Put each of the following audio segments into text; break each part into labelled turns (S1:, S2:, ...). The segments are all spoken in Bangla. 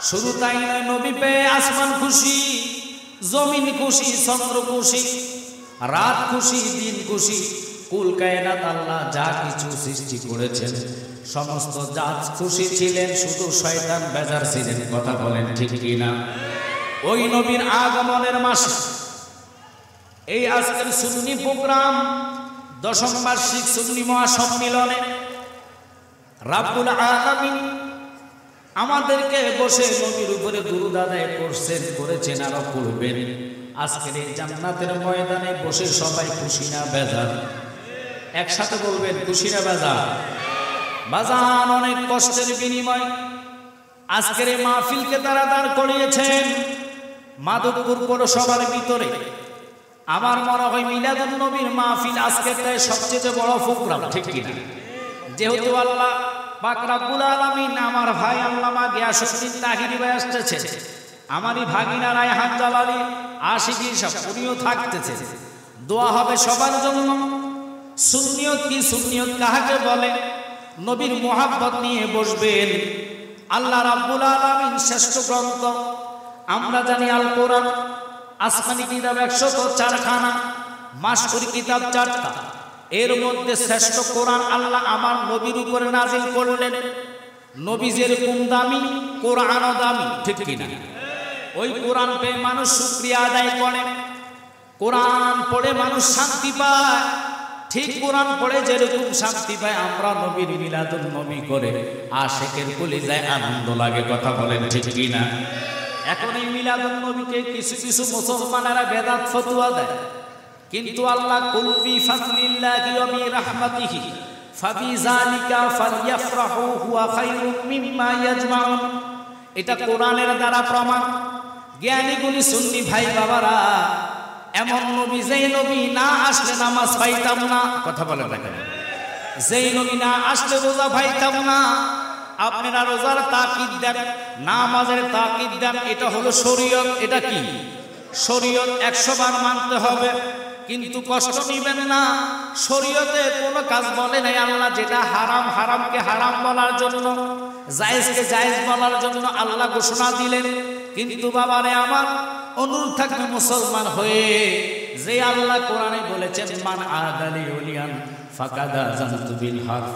S1: শুধু তাই নয়, নবী পেয়ে আসমান খুশি, জমিন খুশি, চন্দ্র খুশি, রাত খুশি, দিন খুশি। কুল কায়নাত আল্লাহ যা কিছু সৃষ্টি করেছেন সমস্ত জাত খুশি ছিলেন, শুধু শয়তান বেজার ছিলেন। কথা বলেন ঠিক কিনা? ওই নবীর আগমনের মাসে এই আজকের সুন্নি প্রোগ্রাম, দশম বার্ষিক সুন্নি মহাসম্মিলনে রাব্বুল আলামিন আমাদেরকে বসে নবীর উপরে দুরূদ আদায় করেছেন, আরো করবেন। আজকের এই জান্নাতের ময়দানে বসে সবাই খুশি না বেজার? একসাথে বলবেন, খুশি না বেজার? বাজান, অনেক কষ্টের বিনিময় আজকের এই মাহফিলকে তারা দাঁড় করিয়েছেন মাধবপুর পৌরসভার ভিতরে। আমার মনে হয় মিলাদুন নবীর মাহফিল আজকের তাই সবচেয়ে বড় প্রোগ্রাম, ঠিক কিনা? যেহেতু আল্লাহ পাক রব্বুল আলামিন আমার ভাই আল্লামা গিয়াসউদ্দিন তাহিরি ভাই আসতেছে, আমারই ভাগিনা রায়হান জালালি আশিকি সব উনিও থাকতেছে। দোয়া হবে সবার জন্য। সুন্নিয়ত কি, সুন্নিয়ত কাহাকে বলে? নবীর মোহাব্বত নিয়ে বসবেন। আল্লাহ রাব্বুল আলামিন শ্রেষ্ঠ গ্রন্থ আমরা জানি আল কোরআন, আসমানি কিতাব 104খানা, মাসকুরি কিতাব 4টা। এর মধ্যে শ্রেষ্ঠ কোরআন আল্লাহ আমার নবীর উপরে নাজিল করলেন। নবী যেরকম দামি, কোরআনও দামি, ঠিক কিনা? ওই কোরআন পেয়ে মানুষ শুকরিয়া আদায় করে, কোরআন পড়ে মানুষ শান্তি পায়। ঠিক কোরআন পড়ে যেরকম শান্তি পায়, আমরা নবীর মিলাদুন নবী করে আশিকের কলিজায় আনন্দ লাগে। কথা বলেন ঠিক কিনা? এখন এই মিলাদুন নবীকে কিছু কিছু মুসলমানেরা বেদাত ফতোয়া দেয়, কিন্তু আল্লাহ কুল বিফাদলিল্লাহি ওয়া বিরাহমাতিহি ফাবিযালিকা ফালইফরাহু হুয়া খায়রুম মিম্মা ইয়াজমাউন। এটা কোরআনের দ্বারা প্রমাণ। জ্ঞানী গুণী সুন্নি ভাই বাবারা, এমন নবী যেই নবী না আসলে নামাজ পাইতাম না। কথা বলে দেখেন, যেই নবী না আসলে রোজা পাইতাম না। আপনারা রোজার তাকিদ দেন, নামাজের তাকিদ দেন, এটা হলো শরীয়ত। এটা কি শরীয়ত? 100 বার মানতে হবে, কিন্তু কষ্ট নিবেন না। শরীয়তে কোনো কাজ বলে নাই আল্লাহ। যেটা হারাম, হারামকে হারাম বলার জন্য, জায়েজকে জায়েজ বলার জন্য আল্লাহ ঘোষণা দিলেন। কিন্তু বাবারে আমার অনুরোধ থাকবে মুসলমান হয়ে, যে আল্লাহ কোরআনে বলেছেন মান আদালি ওলিয়ান ফাকাদ আযানতু বিল হারব,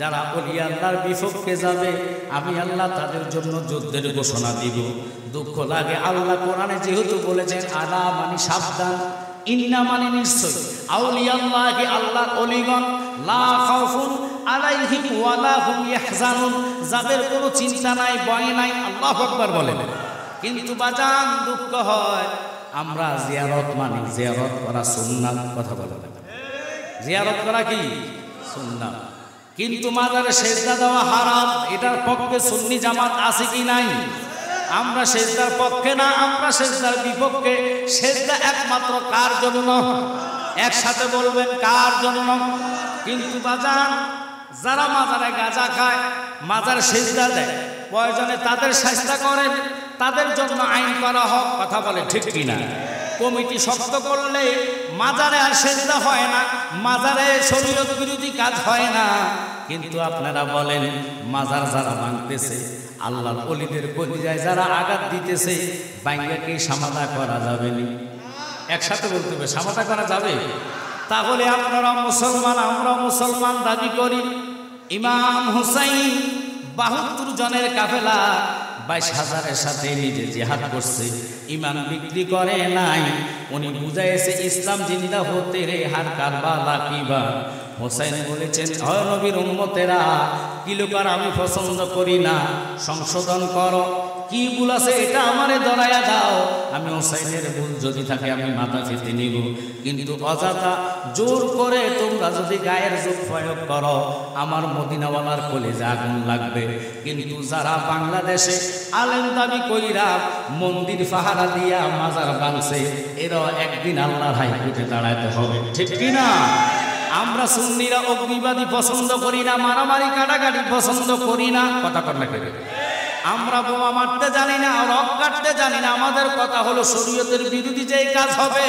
S1: যারা ওলি আল্লাহর বিপক্ষে যাবে আমি আল্লাহ তাদের জন্য যুদ্ধের ঘোষণা দিব। দুঃখ লাগে আল্লাহ কোরআনে যেহেতু বলেছেন আলা মানে সাবধান, ইন্না মানে নিশ্চয়, আউলিয়াল্লাহি আল্লাহর ওলিগণ লা খাউফুন আলাইহিম ওয়া লা হুম ইয়াহজানুন, যাদের কোনো চিন্তা নাই, ভয় নাই। আল্লাহু আকবার বলেন। কিন্তু বাজান, দুঃখ হয় আমরা জিয়ারত মানি, জিয়ারত করা সুন্নাত। কথা বলেন, জিয়ারত করা কি সুন্নাত, কিন্তু মাজারে সেজদা দেওয়া হারাম। এটার পক্ষে সুন্নি জামাত আছে কি নাই? আমরা সেজদার পক্ষে না, আমরা সেজদার বিপক্ষে। সেজদা একমাত্র কার জন্য? একসাথে বলবেন, কার জন্য? কিন্তু বাজান, যারা মাজারে গাঁজা খায়, মাজারে সেজদা দেয়, প্রয়োজনে তাদের শাস্তি করেন, তাদের জন্য আইন করা হোক। কথা বলে ঠিক কিনা? কমিটি শক্ত করলে মাজারে আর সেজদা হয় না, মাজারে শরীয়ত বিরোধী কাজ হয় না। কিন্তু আপনারা বলেন, মাজার যারা ভাঙতেছে, আল্লাহর ওলিদের কলিজায় যারা আঘাত দিতেছে, বাইঙ্গা কি সমাধা করা যাবে না? একসাথে বলতে হবে, সমাধা করা যাবে? তাহলে আপনারা মুসলমান, আমরা মুসলমান দাবি করি। ইমাম হুসাইন 72 জনের কাফেলা 22,000-এর সাথে নিজে জিহাদ করছে, ইমান বিক্রি করে নাই। উনি বুঝাইছে ইসলাম জিন্দা হতে রে হার কারবালা কিবা। হোসেন বলেছেন, হয় নবীর উম্মতেরা, কিলুকার আমি পছন্দ করি না, সংশোধন করো। কি ভুল আছে এটা আমারে ধরাইয়া দাও, আমি হোসেনের ভুল যদি থাকে আমি মাথা পেতে নিব। কিন্তু অযথা জোর করে তোমরা যদি গায়ের জোর প্রয়োগ করো, আমার মদিনাওয়ালার কলিজা আগুন লাগবে। কিন্তু যারা বাংলাদেশে আলেম দাবি কইরা মন্দির পাহারা দিয়া মাজার ভাঙছে, এরাও একদিন আল্লাহর হাইকোর্টে দাঁড়াইতে হবে, ঠিক কিনা? আমরা সুন্নিরা অগ্নিবাদী পছন্দ করি না, মারামারি কাটাকাটি পছন্দ করি না। কথা কন্যা করে আমরা বোমা মারতে জানি না, রক কাটতে জানি না। আমাদের কথা হলো শরীয়তের বিরোধী যেই কাজ হবে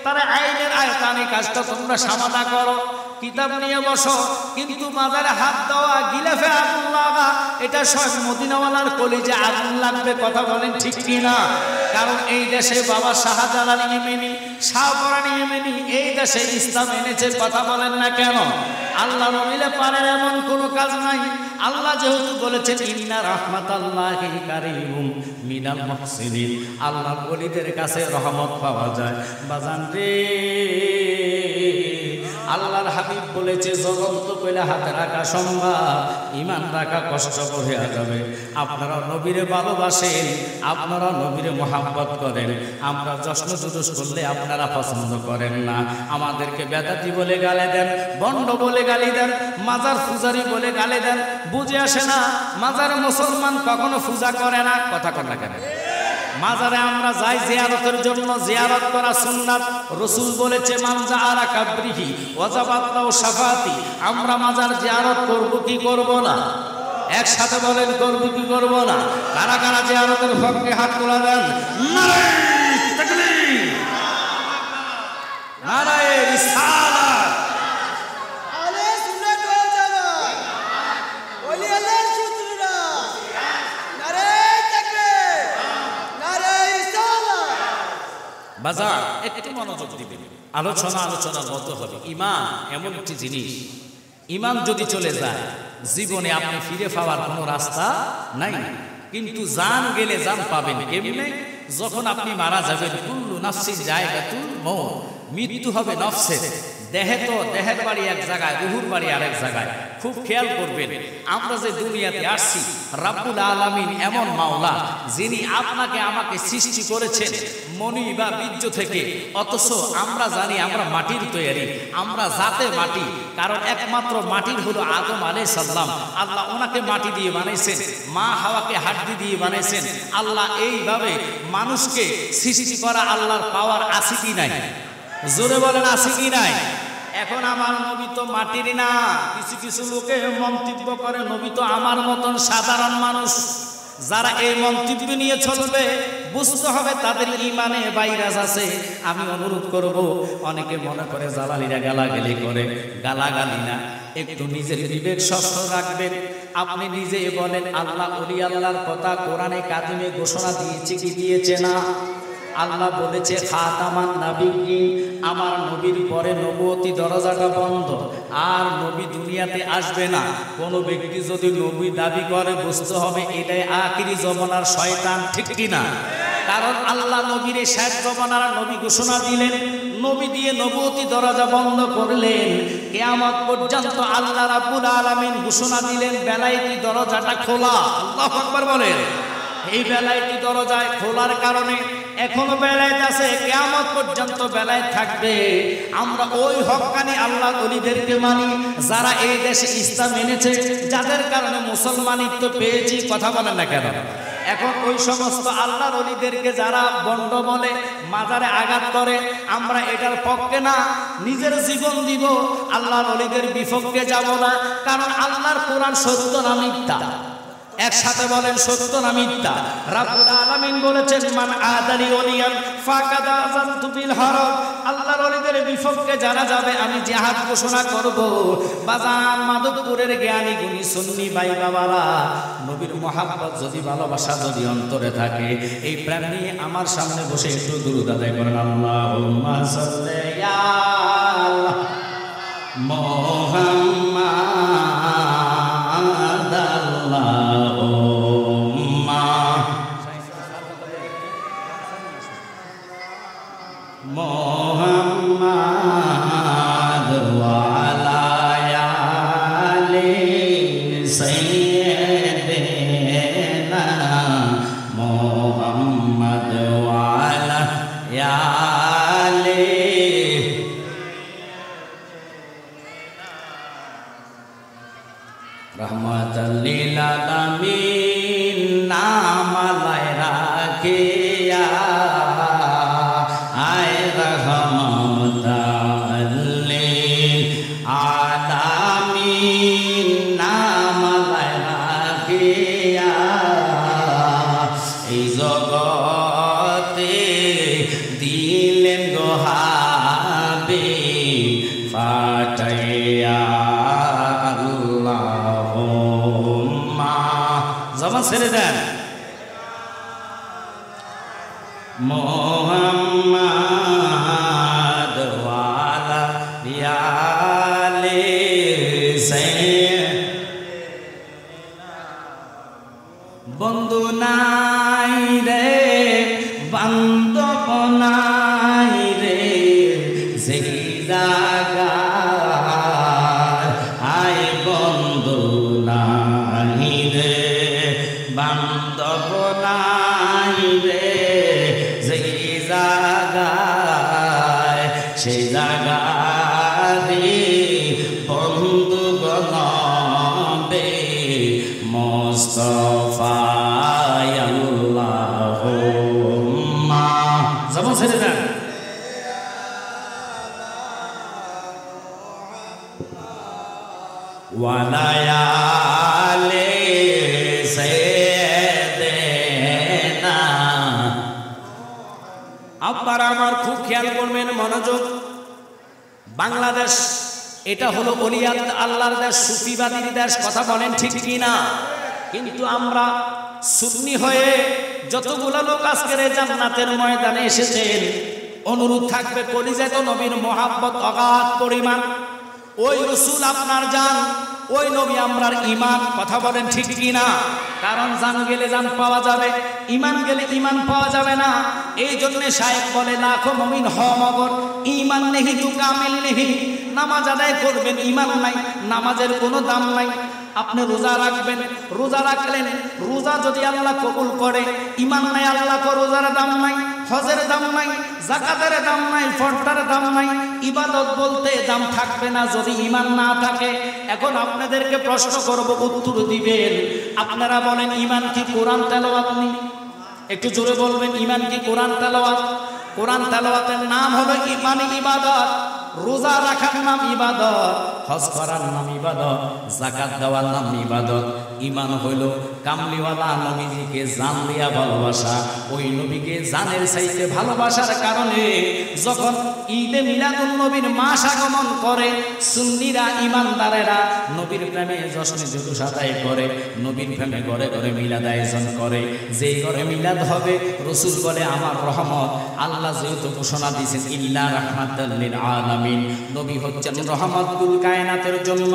S1: তারা আইনের আয়তানে কাজটা তোমরা সমাধা করো। কিতাব নিয়ে বসো, কিন্তু মাজারে হাত দেওয়া, গিলাফে আগুন লাগা, এটা সব মদিনাওয়ালার কলিজে আগুন লাগবে। কথা বলেন ঠিক কি না? কারণ এই দেশে বাবা শাহজালাল ইয়েমেনি, শাহপরান ইয়েমেনি এই দেশে ইসলাম এনেছে। কথা বলেন না কেন? আল্লাহ নবীলে পারেন এমন কোনো কাজ নাই। আল্লাহ যেহেতু বলেছেন ইন্না রাহমাতাল্লাহি কারীমুম মিনাল মুহসিনিন, আল্লাহ ওলিদের কাছে রহমত পাওয়া যায়। বাজান রে, আল্লাহর হাবিব বলেছে জগন্ত পেলে হাতে রাখা সম্ভব, ইমান রাখা কষ্ট হয়ে যাবে। আপনারা নবীরে ভালোবাসেন, আপনারা নবীরে মোহাব্বত করেন, আমরা জশ্ন জুলুস করলে আপনারা পছন্দ করেন না। আমাদেরকে বেদাতি বলে গালি দেন, বন্ড বলে গালি দেন, মাজার পূজারি বলে গালি দেন। বুঝে আসে না মাজারে মুসলমান কখনো পূজা করে না। কথা কর না কেন? মাজারে আমরা যাই জিয়ারতের জন্য, জিয়ারত করা সুন্নাত। রাসূল বলেছে মান যাআরা কাবরিহি ওয়াজাবাত লাহু শাফাতি। আমরা মাজার জিয়ারত করব কি করব না? একসাথে বলেন, করব কি করব না? কারা কারা জিয়ারতের পক্ষে হাত তোলা দেন? নারায়ে তাকবীর, নারায়ে রিসালাত।
S2: আলে সুন্নাত ওয়াল জামাত, ওলি আল্লাহর সূত্ররা, নারায়ে তাকবীর, নারায়ে রিসালাত।
S1: বাজার একটু মনোযোগ দিবেন। আলোচনার মতো হবে। ঈমান এমন একটি জিনিস, ঈমান যদি চলে যায় জীবনে আপনি ফিরে পাওয়ার কোনো রাস্তা নাই। কিন্তু জান গেলে জান পাবেন কেমনে? যখন আপনি মারা যাবেন, কুল্লু নাফসিন যায়গাতুল মউত, মৃত্যু হবে নফসের। দেহে তো দেহের বাড়ি এক জায়গায়, রুহুর বাড়ি আরেক জায়গায়। খুব খেয়াল করবেন, আমরা যে দুনিয়াতে আসছি, রাব্বুল আলামিন এমন মাওলা যিনি আপনাকে আমাকে সৃষ্টি করেছেন মনি বা বীর্য থেকে, অথচ আমরা জানি আমরা মাটির তৈরি, আমরা জাতে মাটি। কারণ একমাত্র মাটির হলো আদম আলাইহিস সালাম। আল্লাহ ওনাকে মাটি দিয়ে বানাইছেন, মা হাওয়াকে হাড্ডি দিয়ে বানাইছেন। আল্লাহ এইভাবে মানুষকে সৃষ্টি করা আল্লাহর পাওয়ার আছে কি নাই? জোরে বলেন আছে কি নাই? এখন আমার নবী তো মাটির না। কিছু কিছু লোকে মন্তব্য করে নবী তো আমার মতন সাধারণ মানুষ। যারা এই মন্তব্য নিয়ে চলবে বুঝতে হবে তাদের ঈমানে ভাইরাস আছে। আমি অনুরোধ করব, অনেকে মনে করে জালালিরা গালাগালি করে, গালাগালি না, একটু নিজের বিবেক শক্ত রাখবেন। আপনি নিজেই বলেন, আল্লাহ ওলি আল্লাহর কথা কোরআনে কারিমে ঘোষণা দিয়েছে কি দিয়েছে না? আল্লাহ বলেছে খাতামান নাবিয়্যিন, আমার নবীর পরে নবুয়তি দরজাটা বন্ধ, আর নবী দুনিয়াতে আসবে না। কোন ব্যক্তি যদি নবী দাবি করে বুঝতে হবে এটাই আখিরি জমানার শয়তান। ঠিক কি না? কারণ আল্লাহ নবীর শেষ জমানার নবী ঘোষণা দিলেন, নবী দিয়ে নবুয়তি দরজা বন্ধ করলেন। কিয়ামত পর্যন্ত আল্লাহ রাব্বুল আলামিন ঘোষণা দিলেন বেলায়েতি দরজাটা খোলা। আল্লাহু আকবার বলেন। এই বেলায়েতি দরজায় খোলার কারণে এখনো বেলায়েত আছে, কিয়ামত পর্যন্ত বেলায়েত থাকবে। আমরা ওই হক্কানি আল্লাহর ওলিদেরকে মানি যারা এই দেশে ইসলাম এনেছে, যাদের কারণে মুসলমানিত্ব পেয়েছি। কথা বলেন না কেন? এখন ওই সমস্ত আল্লাহর ওলিদেরকে যারা বন্ড বলে, মাজারে আঘাত করে, আমরা এটার পক্ষে না। নিজের জীবন দিব, আল্লাহর ওলিদের বিপক্ষে যাব না। কারণ আল্লাহর কোরআন সত্য না মিথ্যা? একসাথে বলেন, সত্য না মিথ্যা? রাব্বুল আলামিন বলেছেন মান আদালি ওলিয়ান ফাকাদ আযানতু বিল হারব। আল্লাহর ওলিদের বিপক্ষে যারা যাবে আমি জিহাদ ঘোষণা করব। বাজান মাধবপুরের জ্ঞানী গুণী সুন্নি ভাই বাবারা, নবীর মহব্বত যদি, ভালোবাসা যদি অন্তরে থাকে, এই প্রেম নিয়ে আমার সামনে বসে একটু দুরূদ আদায় করেন। আল্লাহুম্মা সাল্লি আলা মুহাম্মাদ, আল্লাহুম্মা মুহাম্মাদ ওয়া আলা আলি সাইয়্যিদিনা মুহাম্মাদ ওয়া আলা আলি রহমাতাল লিল আলামিন। নাম আলায় রাখিয়া আয় রহমাতাল লিল আলামিন, নাম আলায় রাখিয়া এই জগতে দিলেন গো হাবিব পাঠায়ে জবান ছেড়ে দেন। মোহাম্মদ ওয়ালা ইয়ালে বন্ধু নাই রে বান্ধব নাই রে সেই জায়গা আয় বন্ধু নাই রে বান্ধব নাই রে সেই জায়গায় সেই জায়গায় বন্ধু গণবে মুস্তাফা আল্লাহুম্মা জবান ছেড়ে দেন। ওয়ালায়ালে সাইয়েদেনা। আপনারা আমার খুব খেয়াল করবেন, মনোযোগ। বাংলাদেশ এটা হলো ওলিয়াত আল্লাহর দেশ, সুফিবাদীর দেশ, কথা বলেন ঠিক কি না? কিন্তু আমরা সুন্নি হয়ে যতগুলো লোক আজকের জান্নাতের ময়দানে এসেছেন, অনুরোধ থাকবে কলিজায় তো নবীর মহাব্বত অগাধ পরিমাণ। ওই রসুল আপনার জান, ওই নবী আমরার ইমান, কথা বলেন ঠিক কি না? কারণ জান গেলে জান পাওয়া যাবে, ইমান গেলে ইমান পাওয়া যাবে না। এই জন্য শায়েখ বলে লাখো মুমিন হ মগর ইমান নেহি তু কামিল নেহি। নামাজ আদায় করবেন, ইমান নাই, নামাজের কোনো দাম নাই। আপনি রোজা রাখবেন, রোজা রাখলেন, রোজা যদি আল্লাহ কবুল করে, ইমান নাই, আল্লাহ কো রোজার দাম নাই, হজের দাম নাই, যাকাতের দাম নাই, ফরদার দাম নাই। ইবাদত বলতে দাম থাকবে না যদি ইমান না থাকে। এখন আপনাদেরকে প্রশ্ন করব, উত্তর দিবেন। আপনারা বলেন ইমান কি কোরআন তেলাওয়াত? একটু জোরে বলবেন, ইমান কি কোরআন তেলাওয়াত? কোরআন তেলাওয়াতের নাম হলো ইমানি ইবাদত। রোজা রাখার নাম ইবাদত, হজ করার নাম ইবাদত, যাকাত দেওয়ার নাম ইবাদত। ইমান হইল কামলিওয়ালা নবীজিকে জান দিয়া ভালোবাসা। ওই নবীকে জানের চাইতে ভালোবাসার কারণে যখন ঈদে মিলাদুন নবীর মাস আগমন করে, সুন্নিরা ইমানদারেরা নবীর প্রেমে জশ্নে জুলুস আদায় করে, নবীর প্রেমে ঘরে ঘরে মিলাদ আয়োজন করে। যেই ঘরে মিলাদ হবে, রসুল বলে আমার রহমত। আল্লাহ যেহেতু ঘোষণা দিয়েছেন ইল্লা রাহমাতাল লিল আলামিন, নবী হচ্ছেন রহমতুল কায়নাতের জন্য।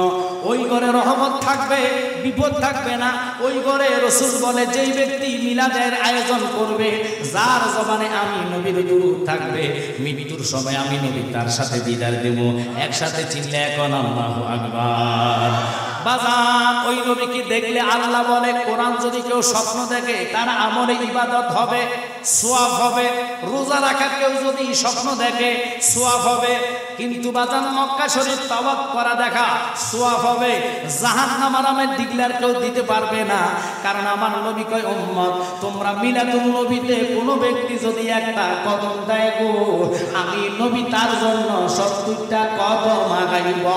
S1: ওই ঘরে রহমত থাকবে, বিপদ থাকবে না। ওই ঘরে রসুল বলে যেই ব্যক্তি মিলাদের আয়োজন করবে, যার জবানে আমি নবীর দুরূদ থাকবে, মৃত্যুর সময় আমি নবী তার সাথে দিদার দেব। একসাথে চিল্লে এখন আল্লাহু আকবার। বাজান, ওই নবীকে দেখলে আল্লাহ বলে কোরআন যদি কেউ স্বপ্ন দেখে তার আমলে ইবাদত হবে, সওয়াব হবে। রোজা রাখা কেউ যদি স্বপ্ন দেখে সওয়াব হবে। কিন্তু বাজান, মক্কা শরীফ তাওয়াফ করা দেখা সওয়াব হবে। জাহান্নাম আরামের ডিক্লেয়ার কেউ দিতে পারবে না। কারণ আমার নবী কয়, উম্মত তোমরা মিলাদুন নবীতে কোনো ব্যক্তি যদি একটা কদম দেয় গো, আমি নবী তার জন্য 70টা কদম আগাইব।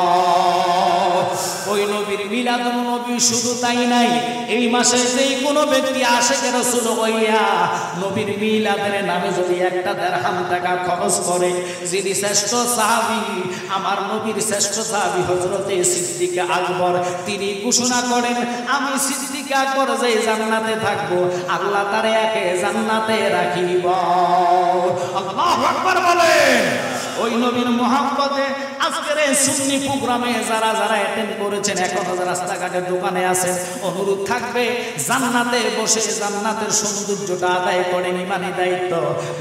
S1: ওই নবীর মিলাদুন নবী শুধু তাই নাই, এই মাসে যেই কোনো ব্যক্তি আশিকে রাসূল হইয়া নবীর মিলাদের নামে যদি একটা দিরহাম টাকা খরচ করে, যিনি শ্রেষ্ঠ সাহাবী, আমার নবীর শ্রেষ্ঠ সাহাবী হযরতে সিদ্দিক আকবর, তিনি ঘোষণা করেন আমি সিদ্দিক আকবর যে জান্নাতে থাকবো, আল্লাহ তারে একে জান্নাতে রাখিব। আল্লাহু আকবার বলেন। ওই নবীর মহব্বতে আজকের এই সুন্নি প্রোগ্রামে যারা যারা অ্যাটেন্ড করেছেন, এখনো যারা রাস্তাঘাটের দোকানে আছেন, অনুরোধ থাকবে জান্নাতে বসে জান্নাতের সৌন্দর্যটা আদায় করেন, ইমানি দায়িত্ব।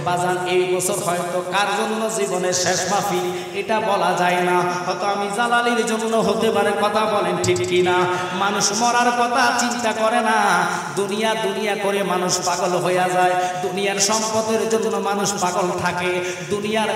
S1: বাজান, এই বছর হয়তো কার জন্য জীবনের শেষ মাহফিল এটা বলা যায় না। হয়তো আমি জালালির জন্য হতে পারে, কথা বলেন ঠিক কিনা? মানুষ মরার কথা চিন্তা করে না, দুনিয়া দুনিয়া করে মানুষ পাগল হয়ে যায়। দুনিয়ার সম্পদের জন্য মানুষ পাগল থাকে, দুনিয়ার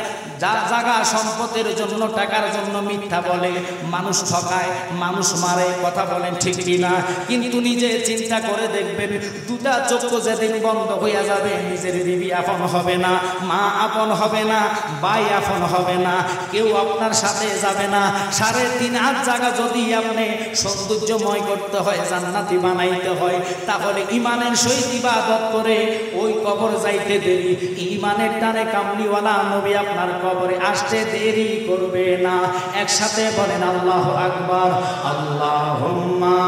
S1: জায়গা সম্পদের জন্য, টাকার জন্য মিথ্যা বলে, মানুষ ঠকায়, মানুষ মারে, কথা বলেন ঠিক কিনা? কিন্তু নিজে চিন্তা করে দেখবেন, দুটা চক্ষু যেদিন বন্ধ হইয়া যাবে, নিজের বিবি আপন হবে না, মা আপন হবে না, ভাই আপন হবে না, কেউ আপনার সাথে যাবে না। 3.5 জায়গা যদি আপনি সৌন্দর্যময় করতে হয়, জান্নাতি বানাইতে হয়, তাহলে ইমানের সহিত ইবাদত করে ওই কবর যাইতে দেরি। ইমানের টানে কামলিওয়ালা নবী আপনার কবরে আসতে দেরি করবে না। একসাথে বলেন আল্লাহু আকবার। আল্লাহুম্মা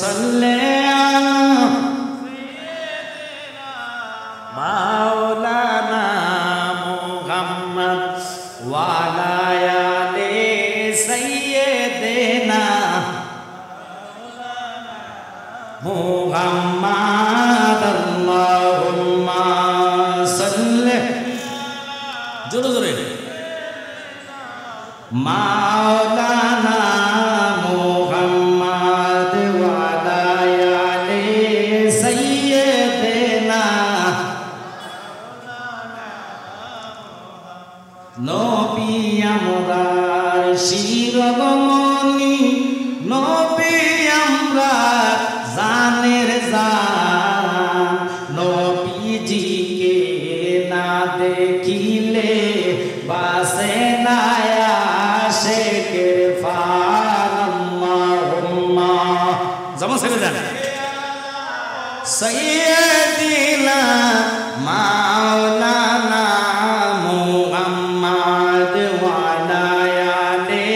S1: সাল্লি আলা মাওলানা মুহাম্মদ ওয়ালা আলি সাইয়্যিদিনা মুহাম্মদ আল্লাহুম্মা সাল্লি জোরে জোরে মাওলানা মুহাম্মদ ওয়ালা আলি সাইয়্যিদিনা নবী আমরার শিরোমণি নবী আমরা জানের জান নবীজিকে না দেখিলে বাসে না আশিকের ফান আল্লাহুম্মা যেমন ছেড়ে দেন সাইয়্যিদিনা মাওলানা মুহাম্মদ ওয়ালা আলি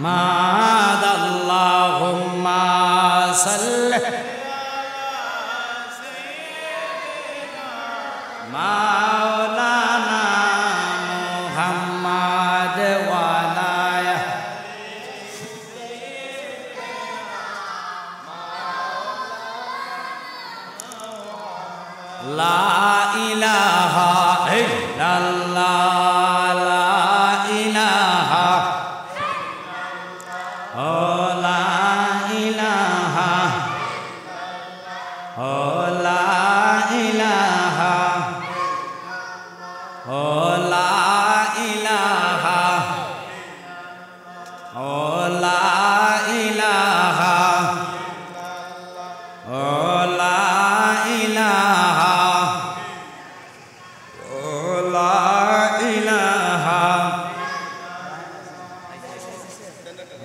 S1: মাদ আল্লাহুম্মা সাল্লি মাওলানা মুহাম্মদ ওয়ালা লা ইলাহা ইল্লাল্লাহ লা ইলাহা ও লা ইলাহা ও লা ইলাহা ও লা ইলাহা ও লা ইলাহা ও লা ইলাহা ও লা ইলাহা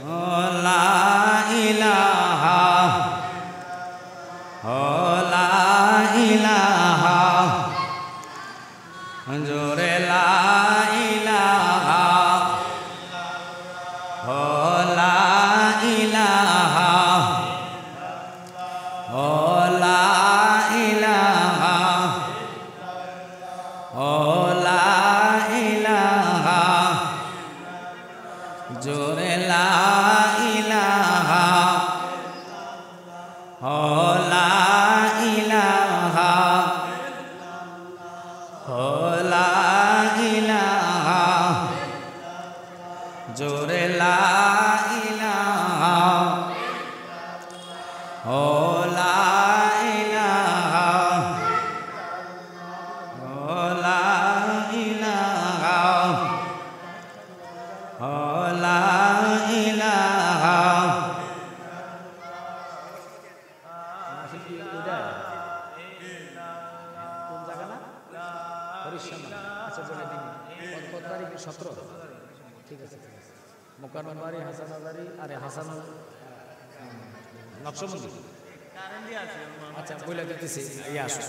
S1: ও লা ইলাহা ও লা ইলাহা জোরে লা ইলাহা ও লা ইলাহা ও লা ইলাহা ও লা ইলাহা জোরে লা ইলাহা ও লা ইলাহা ও লা ইলাহা জোরে লা ইলাহা ও লা ইলাহা ও লা ইলাহা ও লা ইলাহা ঠিক আছে মোকাররমবাড়ি হাসানাবাড়ি আরে হাসান নকশবন্দি আচ্ছা বইলা দিতেছি ইয়ে আসো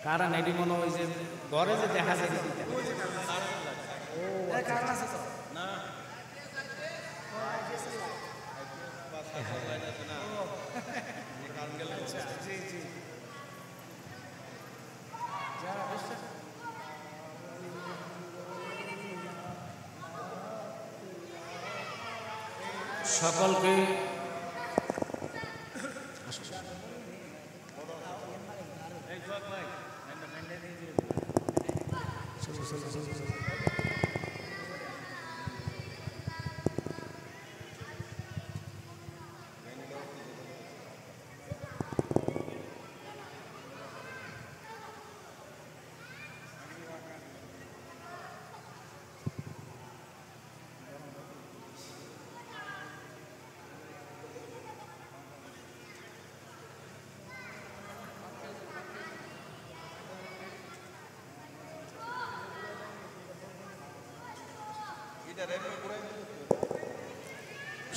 S1: কারণ এটি মনে হয় যে ঘরে যে দেখা যায় ও কারণ আছে তো না সকলকে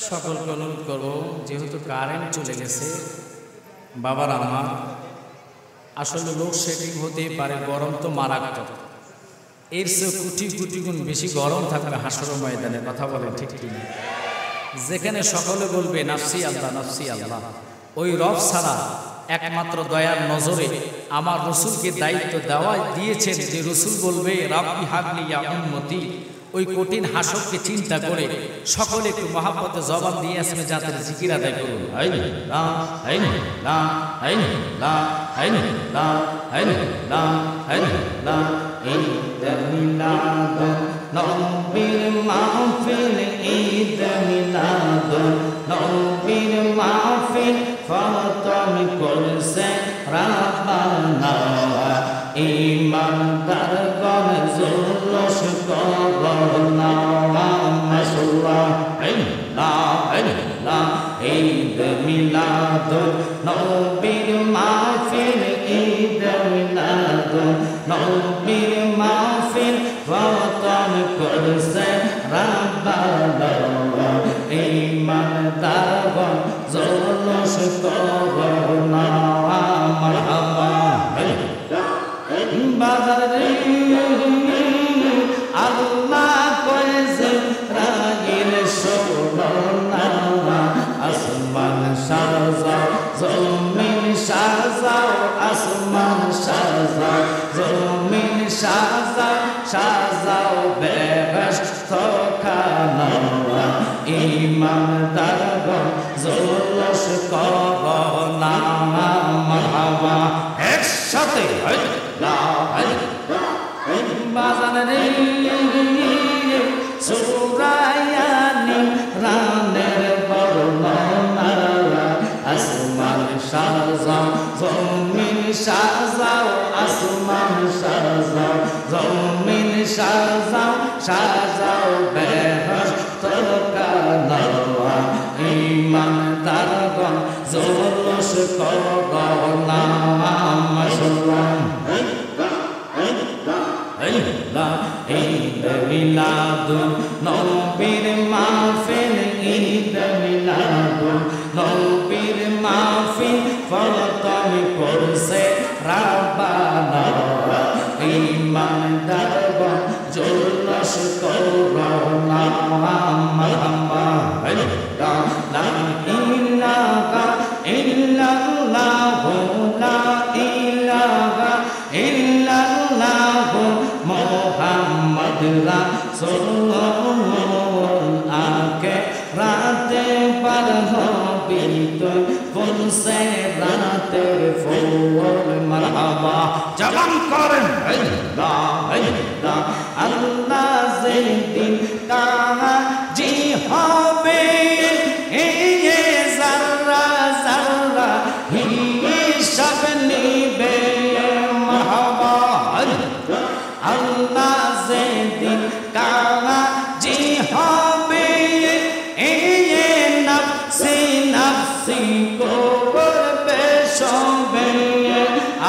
S1: সকলকে অনুরোধ করবো, যেহেতু কারেন্ট চলে গেছে বাবার আমার, আসলে লোডশেডিং হতেই পারে, গরম তো মারাত্মক, এর চেয়ে কোটি কোটি গুণ বেশি গরম থাকবে হাসর ময়দানে। কথা বলেন ঠিক কিনা? যেখানে সকলে বলবে নাফসি আল্লাহ নাফসি আল্লাহ, ওই রব ছাড়া একমাত্র দয়ার নজরে আমার রসুলকে দায়িত্ব দেওয়া দিয়েছেন যে রসুল বলবে রাব্বি হাবলি ইয়া উম্মতি। ওই কঠিন হাসরকে চিন্তা করে সকলে একটু মহাব্বতে জবান দিয়ে আসমে জাতের জিকির আদায় করুন। আইনি লা আইনি লা আইনি লা আইনি লা আইনি লা আইনি লা ঈদ মিলাদ নবীর মাহফিল, ঈদ মিলাদ নবীর মাহফিল ফাতম করছে রাব্বানা। ইমানদারগণ জুলুস করনা মাশাআল্লাহ। লা ইলাহা ঈদ মিলাদ নবীর মাহফিল, ঈদ মিলাদ নবীর মাহফিল ফাতম করছে রাব্বানা। ইমানদারগণ জুলুস করনা মারহাবা। বাজারে আল্লাহ কয়েছে রাগিল সোনা, আসমান সাজাও জমিন সাজাও, আসমান সাজাও জমিন সাজাও, সাজাও বেহেশত খানা। ইমানদারগণ জুলুস করনা মারহাবা। একসাথে বাজারে সুরায়ানি রানের বর্ণনা, আসমান সাজাও জমিন সাজাও, আসমান সাজাও জমিন সাজাও, সাজাও বেহেশত খানা। ইমানদারগণ জুলুস করনা মাশাআল্লাহ। ঈদ মিলাদ নবীর মাহফিল, ঈদ মিলাদ নবীর মাহফিল ফাতম করছে রাব্বানা। ইমানদারগণ জুলুস করনা মারহাবা। লা ইলাহা ইল্লাল্লাহ লা ইলাহা ইল্লাল্লাহ মুহাম্মদ রাসূলুল্লাহ। আকে রাতে পার হবি তুই ফুলসে রাতের ফুল মারহাবা। জবান করেন আল্লাহ যেদিন কাজী হবে, জাররা জাররা হিসাব নিবে মারহাবা। আল্লাহ যেদিন কাজী হবে, নাফসি নাফসি করবে সবে।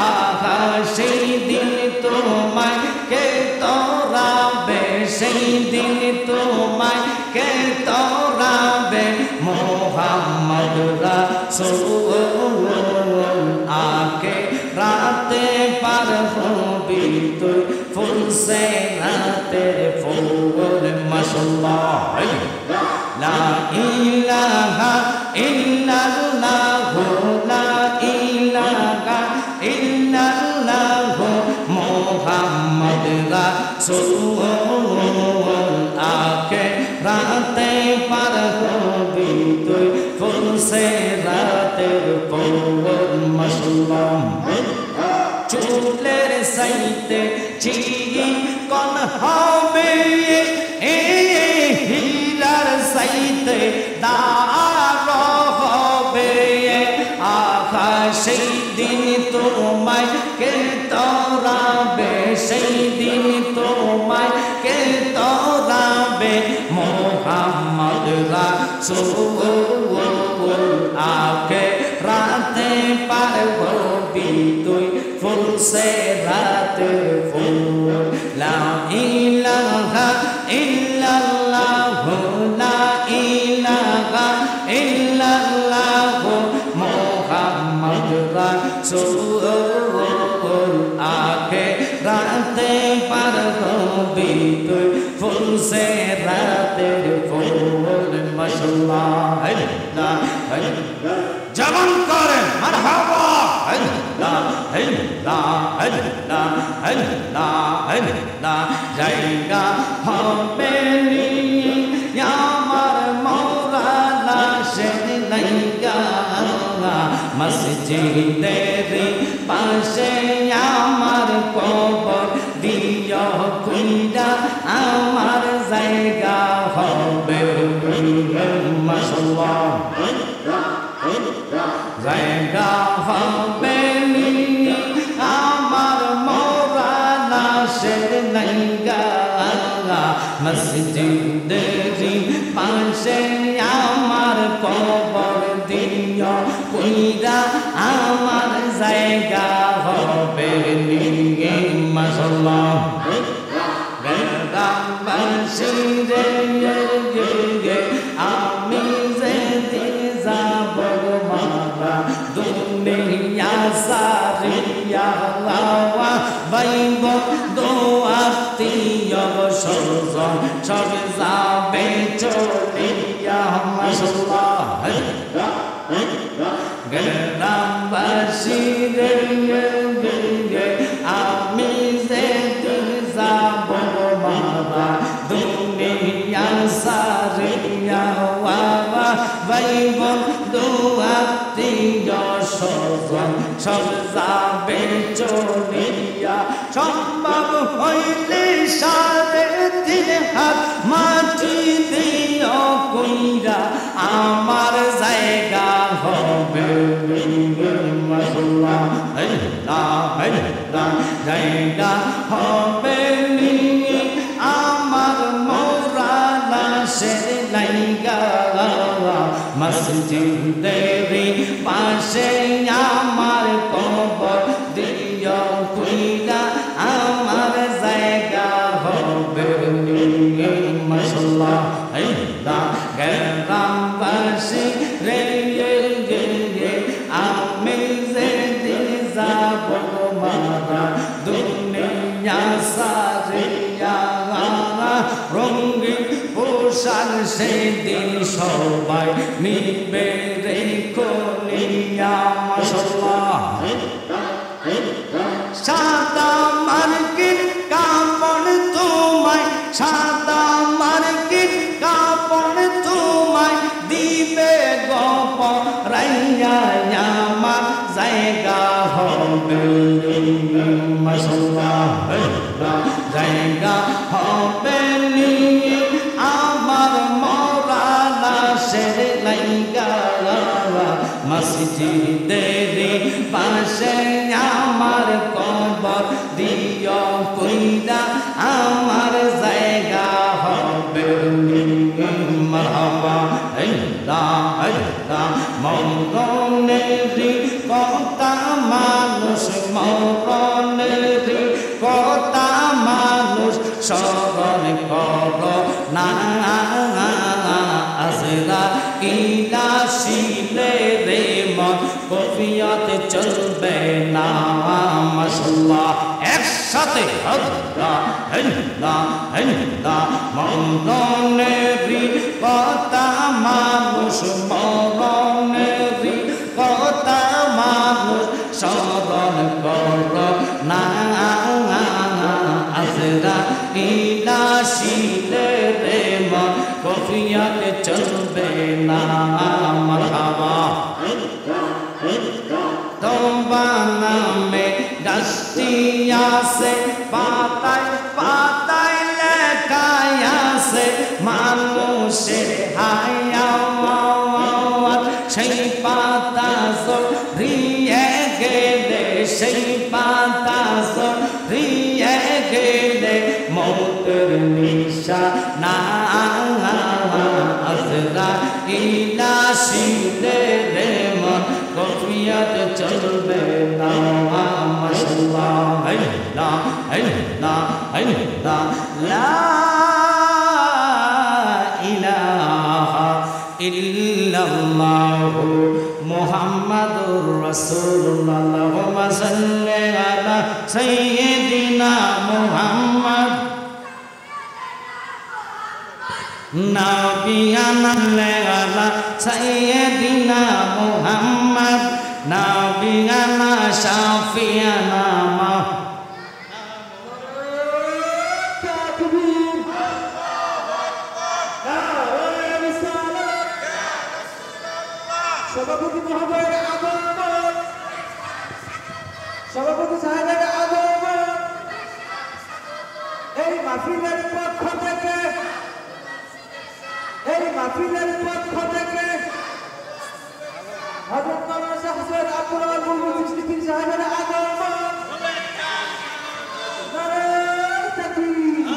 S1: আহা সেই দিন তোমায় কে তোরাবে, সেই দিন তোমায় কে তোরাবে। মুহাম্মদ রাসূলুল্লাহ আকে রাতে পার হবি তুই ফুলসে রাতের ফুল মাশাআল্লাহ। লা ইলাহা ইল্লাল্লাহ লা ইলাহা ইল্লাল্লাহ মুহাম্মদ রাসূলুল্লাহ আকে রাতে পার হবি তুই ফুলসে রাতের ফুল মাশাআল্লাহ। চুলের সাইতে চিকন হবে, হীরার সাইতে দার হবে। আহা সেই দিন তোমায় কে তোরাবে, সেই দিন তোমায় কে তোরাবে। মুহাম্মদ রাসূলুল্লাহ আকে রাতে পার হবি তুই ফুলসে রাতের ফুল। লা ইলাহা ইল্লাল্লাহ লা ইলাহা ইল্লাল্লাহ মুহাম্মদ রাসূলুল্লাহ আকে রাতে পার হবি তুই ফুলসে রাতের ফুল মাশাআল্লাহ লা জবান করেন মারহাবা লা লা লা জায়গা হবে নি আমার মওলানা সেনাইগা মসজিদের পাশে আমার কবর দিও কুইরা আমার জায়গা হবে মাশাআল্লাহ জায়গা হবে নি আমার মওলানা সেনাইগা মসজিদের পাশে আমার কবর দিও কুইরা আমার জায়গা হবে নি মাশাআল্লাহ গ্রামবাসী রে আমি যেদিন যাব মারা দুনিয়া সারিয়া লাওয়া বাইব দোয়াতিয়া সরজন সব যাবে চলিয়া মাশাআল্লাহ গ্রামবাসী রে আমি যেদিন যাব মারা দুনিয়া সারিয়া ওয়া বাইব দোয়াতিয়া সরজন সব যাবে চলিয়া সম্ভব হইলে সাড়ে 3 হাত মাটি দিও কইরা আমার জায়গা হবে মাশাআল্লাহ জায়গা হবে নি আমার মওলানা সেনাইগা মসজিদের পাশে আমার কবর দিও কুইরা আমার জায়গা হবে মাশাআল্লাহ গ্রামবাসী রে আমি যেদিন যাব মারা দুনিয়া সারিয়া রঙিন পোশাক সেদিন সবাই নিবে রে কোনিয়া মাশাআল্লাহ সাদা মার্কিন কাপড় তোমায় সাদা মার্কিন কাপড় তোমায় দিবে গপ রাইয়া আমার জায়গা হবে মাশাআল্লাহ জায়গা হবে নি আমার মওলানা সেনাইগা মসজিদের পাশে আমার কবর দিও কইরা আমার জায়গা হবে মারহাবা মরণের কথা মানুষ মরণের কথা মানুষ স্মরণ কর না আজরা ইলাশিলে রে মন কফিয়ত চলবে না মাশাআল্লাহ একসাথে মরণের কথা মানুষ মরণের কথা মানুষ স্মরণ কর না আজরা ইলাশিলে রে মন কফিয়ত চলবে না মারহাবা তোমা নামে গাছটি আছে পাতায় পাতায় লেখায় আছে মানুষের হায়াওয়াত সেই পাতা ঝরিয়ে গেলে সেই পাতা ঝরিয়ে গেলে মৌতের নিশানা আজরা ইলাশিলে রে মন কফিয়ত চলবে না মাশাআল্লাহ লা ইলাহা ইল্লাল্লাহ মুহাম্মাদুর রাসূলুল্লাহ আল্লাহুম্মা সাল্লি আলা সাইয়্যিদিনা মুহাম্মদ নাবিয়ানা আলা সাইয়্যিদিনা মুহাম্মদ নাবিয়ানা শাফিয়ানা মা
S2: সভাপতি মহোদয়ের আগমন, সভাপতি সাহেবের আগমন, এই মাহফিলের পক্ষ থেকে, এই মাহফিলের পক্ষ থেকে হযরত মাওলানা শাহজাদ আব্দুল ওয়াহাব বুলবুল চিশতি সাহেবের আগমন। নারে তাকবীর।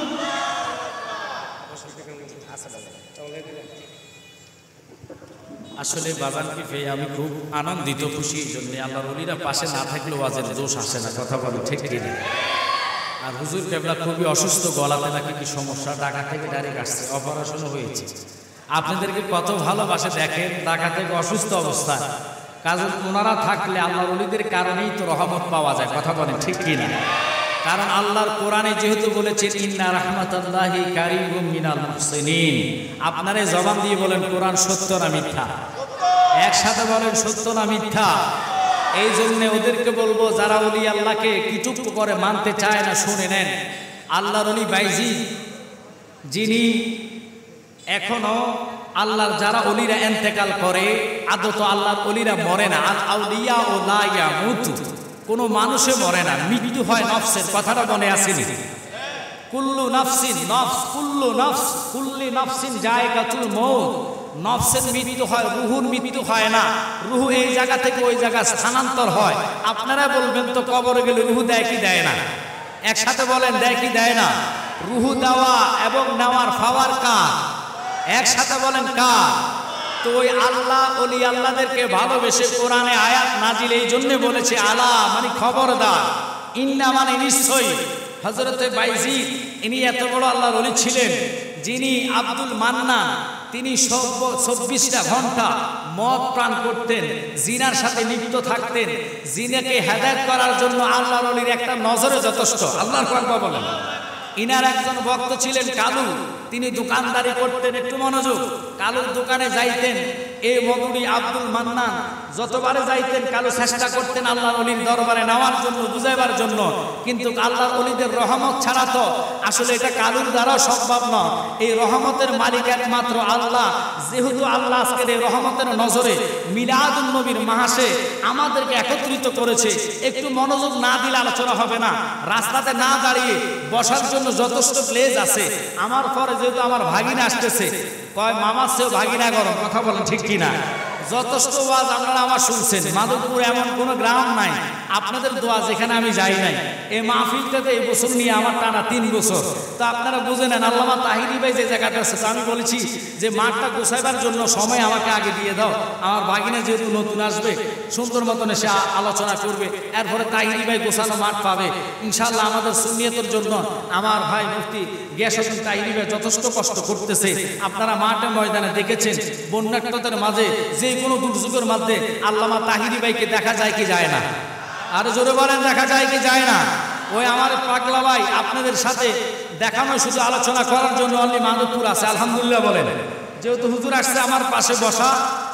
S1: আসলে বাবানকে পেয়ে আমি খুব আনন্দিত, খুশি। এই জন্য আল্লাহর ওলিরা পাশে না থাকলেও ওয়াজের দোষ আসে না, কথা বলে ঠিক কিনা? আর হুজুর কেবলা খুবই অসুস্থ, গলাতে নাকি কি সমস্যা, ঢাকা থেকে ডাইরেক্ট আসছে, অপারেশনও হয়েছে। আপনাদেরকে কত ভালোবাসে দেখেন, ঢাকা থেকে অসুস্থ অবস্থায়। কারণ ওনারা থাকলে আল্লাহর ওলিদের কারণেই তো রহমত পাওয়া যায়, কথা বলেন ঠিক কিনা? কারণ আল্লাহর কোরআনে যেহেতু বলেছেন ইন্না রাহমাতাল্লাহি কারিমুম মিনাল মুহসিনিন, আপনারা জবান দিয়ে বলেন কোরআন সত্য না মিথ্যা? একসাথে বলেন সত্য না মিথ্যা? এই জন্য ওদেরকে বলবো যারা ওলি আল্লাহকে কিটুকু করে মানতে চায় না, শুনে নেন। আল্লাহর ওলি বাইজিদ, যিনি এখনো আল্লাহর যারা ওলিরা ইন্তেকাল করে, আদত আল্লাহর ওলিরা মরে না। আল আউলিয়া ও লা ইয়ামুতু, কোনো মানুষে মরে না, মৃত্যু হয় নফসের, কথাটা মনে আসেনি? কুল্লু নাফসিন, নফস, কুল্লু নফস, কুল্লি নাফসিন জায়গাতুল মউত, নফসের মৃত্যু হয়, রুহুর মৃত্যু হয় না। রুহু এই জায়গা থেকে ওই জায়গা স্থানান্তর হয়। আপনারা বলবেন তো কবরে গেলে রুহু দেয় কি দেয় না? একসাথে বলেন দেয় কি দেয় না? রুহু দেওয়া এবং নেওয়ার পাওয়ার কার? একসাথে বলেন কার? তো ওই আল্লাহ ওলি আল্লাহদেরকে ভালোবেসে কোরআনে আয়াত নাজিল এই জন্য বলেছে আলা মানে খবরদার, ইন্না মানে নিশ্চয়ই। হযরতে বাইজিদ ইনি এত বড় আল্লাহর ওলি ছিলেন, যিনি আব্দুল মান্নান, তিনি 24টা ঘন্টা মদ পান করতেন, জিনার সাথে লিপ্ত থাকতেন। জিনাকে হেদায়েত করার জন্য আল্লাহর ওলির একটা নজরে যথেষ্ট। আল্লাহর আকবার বলেন। ইনার একজন ভক্ত ছিলেন কালু, তিনি দোকানদারি করতেন, একটু মনোযোগ। কালুর দোকানে যাইতেন এই মৌলভী আব্দুল মান্নান, যতবারে যাইতেন কালু চেষ্টা করতেন আল্লাহর ওলির দরবারে নেওয়ার জন্য, বুঝাইবার জন্য। কিন্তু আল্লাহর ওলিদের রহমত ছাড়া তো আসলে এটা কালুর দ্বারা সম্ভব নয়। এই রহমতের মালিক একমাত্র আল্লাহ। যেহেতু আল্লাহ আজকের এই রহমতের নজরে মিলাদুন নবীর মাসে আমাদেরকে একত্রিত করেছে, একটু মনোযোগ না দিলে আলোচনা হবে না। রাস্তাতে না দাঁড়িয়ে বসার জন্য যথেষ্ট প্লেস আছে। আমার পরে যেহেতু আমার ভাগিনা আসতেছে, কয় মামার চেয়েও ভাগিনা গরম, কথা বলেন ঠিক কিনা? যথেষ্ট ওয়াজ আপনারা আমার শুনছেন। মাধবপুর এমন কোনো গ্রাম নাই আপনাদের দোয়া যেখানে আমি যাই নাই। এই মাহফিলটাতে এই বছর নিয়ে আমার টানা 3 বছর। তো আপনারা বুঝে নেন আল্লামা তাহিরি ভাই যে জায়গাটা আছে, তো আমি বলেছি যে মাঠটা গোছাইবার জন্য সময় আমাকে আগে দিয়ে দাও। আমার ভাগিনা যেহেতু নতুন আসবে, সুন্দর মতন এসে আলোচনা করবে, এরপরে তাহিরি ভাই গোছানো মাঠ পাবে ইনশাআল্লাহ। আমাদের সুন্নিয়তের জন্য আমার ভাই মুফতি গিয়াসউদ্দিন তাহিরি ভাই যথেষ্ট কষ্ট করতেছে। আপনারা মাঠে ময়দানে দেখেছেন, বন্যাক্তদের মাঝে যে কোনো দুর্যোগের মধ্যে আল্লামা তাহিরি ভাইকে দেখা যায় কি যায় না? আর জোরে বলেন দেখা যায় কি যায় না? ওই আমার পাগলা ভাই আপনাদের সাথে দেখানো শুধু আলোচনা করার জন্য অনলি মাধবপুর আছে, আলহামদুলিল্লাহ বলেন। যেহেতু হুজুর আসছে আমার পাশে বসা,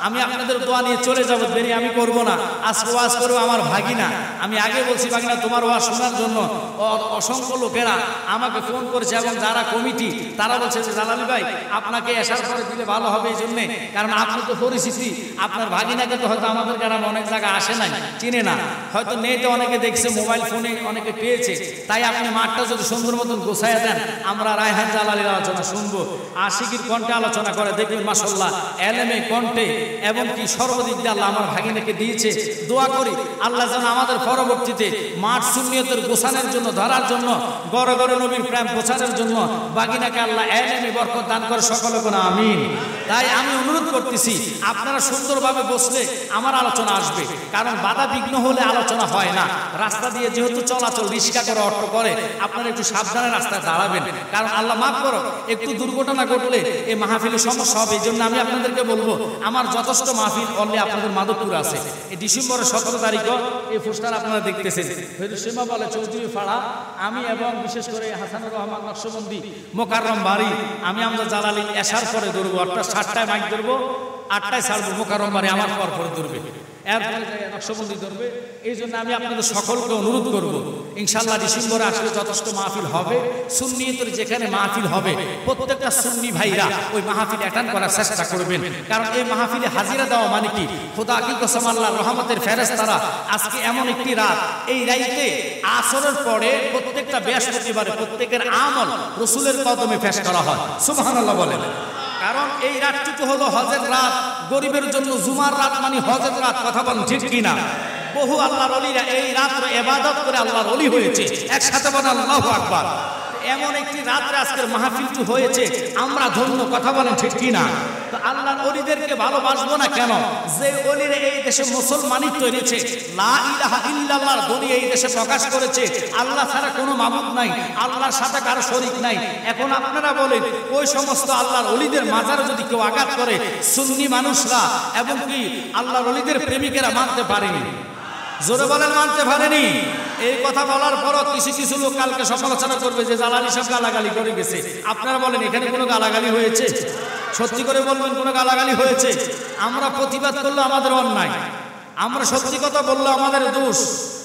S1: আমি আপনাদের দোয়া নিয়ে চলে যাবো, দেরি আমি করব না। আজকে ওয়াজ করবো আমার ভাগিনা। আমি আগে বলছি ভাগিনা তোমার ওয়াজ শোনার জন্য অসংখ্য লোকেরা আমাকে ফোন করেছে, এবং যারা কমিটি তারা বলছে যে জালালি ভাই আপনাকে আসার পরে দিলে ভালো হবে, এই জন্যে কারণ আপনি তো পরিচিতি। আপনার ভাগিনাকে তো হয়তো আমাদের গ্রামে অনেক জায়গায় আসে নাই, চিনে না, হয়তো নেটে অনেকে দেখছে, মোবাইল ফোনে অনেকে পেয়েছে। তাই আপনি মাঠটা যদি সুন্দর মতন গোছাইয়া দেন, আমরা রায়হান জালালির আলোচনা শুনবো। আশিকির কণ্ঠে আলোচনা করে দেখবেন মাশাআল্লাহ, এলেমে কণ্ঠে, এবং কি সর্বদিক দিয়ে আল্লাহ আমার ভাগিনাকে দিয়েছে। দোয়া করি আল্লাহ যেন আমাদের পরবর্তীতে মাঠ সুন্নিয়তের গোছানোর জন্য, ধরার জন্য, গড়ে গড়ে নবীর প্রেম প্রচারের জন্য ভাগিনাকে আল্লাহ এলেমে বরকত দান করে, সকলে কোন আমিন। তাই আমি অনুরোধ করতেছি আপনারা সুন্দরভাবে বসলে আমার আলোচনা আসবে, কারণ বাধা বিঘ্ন হলে আলোচনা হয় না। রাস্তা দিয়ে যেহেতু চলাচল, রিক্সা করে, অটো করে, আপনারা একটু সাবধানে রাস্তায় দাঁড়াবেন, কারণ আল্লাহ মাফ করো একটু দুর্ঘটনা ঘটলে এই মাহফিলের সমস্যা হবে। এই জন্য আমি আপনাদেরকে বলবো আমার যথেষ্ট মাহফিল অলরেডি আপনাদের মাধবপুর আছে। এই ডিসেম্বরের 17 তারিখও এই পোস্টার আপনারা দেখতেছেন। সীমা বলে চৌধুরী পাড়া, আমি এবং বিশেষ করে হাসানুর রহমান নকশবন্দি মোকাররম বাড়ি, আমি আমরা জালালি এশার পরে ধরবো, অর্থাৎ 7টায় মাইক ধরবো, 8টায় ছাড়বো। মোকাররম বাড়ি আমার পর ধরবে, এরপরে নকশবন্দি ধরবে। এই জন্য আমি আপনাদের সকলকে অনুরোধ করব, ইনশাল্লাহ ডিসেম্বরে আসলে যথেষ্ট মাহফিল হবে। সুন্নিয়তের যেখানে মাহফিল হবে প্রত্যেকটা সুন্নি ভাইরা ওই মাহফিল অ্যাটেন্ড করার চেষ্টা করবেন। কারণ এই মাহফিলে হাজিরা দেওয়া মানে কি, খোদা কি কসম আল্লাহর রহমতের ফেরেশতারা আজকে এমন একটি রাত, এই রাইতে আসরের পরে প্রত্যেকটা বৃহস্পতিবারে প্রত্যেকের আমল রসুলের কদমে পেশ করা হয়। সুবহানাল্লাহ বলেন। কারণ এই রাতটুকু হলো হজের রাত, গরিবের জন্য জুমার রাত মানে হজের রাত। কথা বলেন ঠিক কিনা? বহু আল্লাহর ওলিরা এই রাত্রে ইবাদত করে আল্লাহর ওলি হয়েছে। একসাথে বলেন আল্লাহু আকবার। এমন একটি রাত্রে আজকের মাহফিলটি হয়েছে, আমরা ধন্য। কথা বলেন ঠিক কিনা? তো আল্লাহর ওলিদেরকে ভালোবাসবো না কেন? যে ওলিরা এই দেশে মুসলমানিত্ব এনেছে, লা ইলাহা ইল্লাল্লাহর ধ্বনি এই দেশে প্রকাশ করেছে, আল্লাহ ছাড়া কোনো মাবুদ নাই, আল্লাহর সাথে কারো শরীক নাই। এখন আপনারা বলেন ওই সমস্ত আল্লাহর ওলিদের মাজারে যদি কেউ আঘাত করে, সুন্নি মানুষরা এবং কি আল্লাহর ওলিদের প্রেমিকেরা মানতে পারেনি? জোরে বলেন মানতে পারেনি। এই কথা বলার পরও কিছু কিছু লোক কালকে সমালোচনা করবে যে জালালি সব গালাগালি করে গেছে। আপনারা বলেন এখানে কোনো গালাগালি হয়েছে? সত্যি করে বলবেন কোনো গালাগালি হয়েছে? আমরা প্রতিবাদ করলে আমাদের অন্যায়, আমরা সত্যি কথা বললে আমাদের দোষ।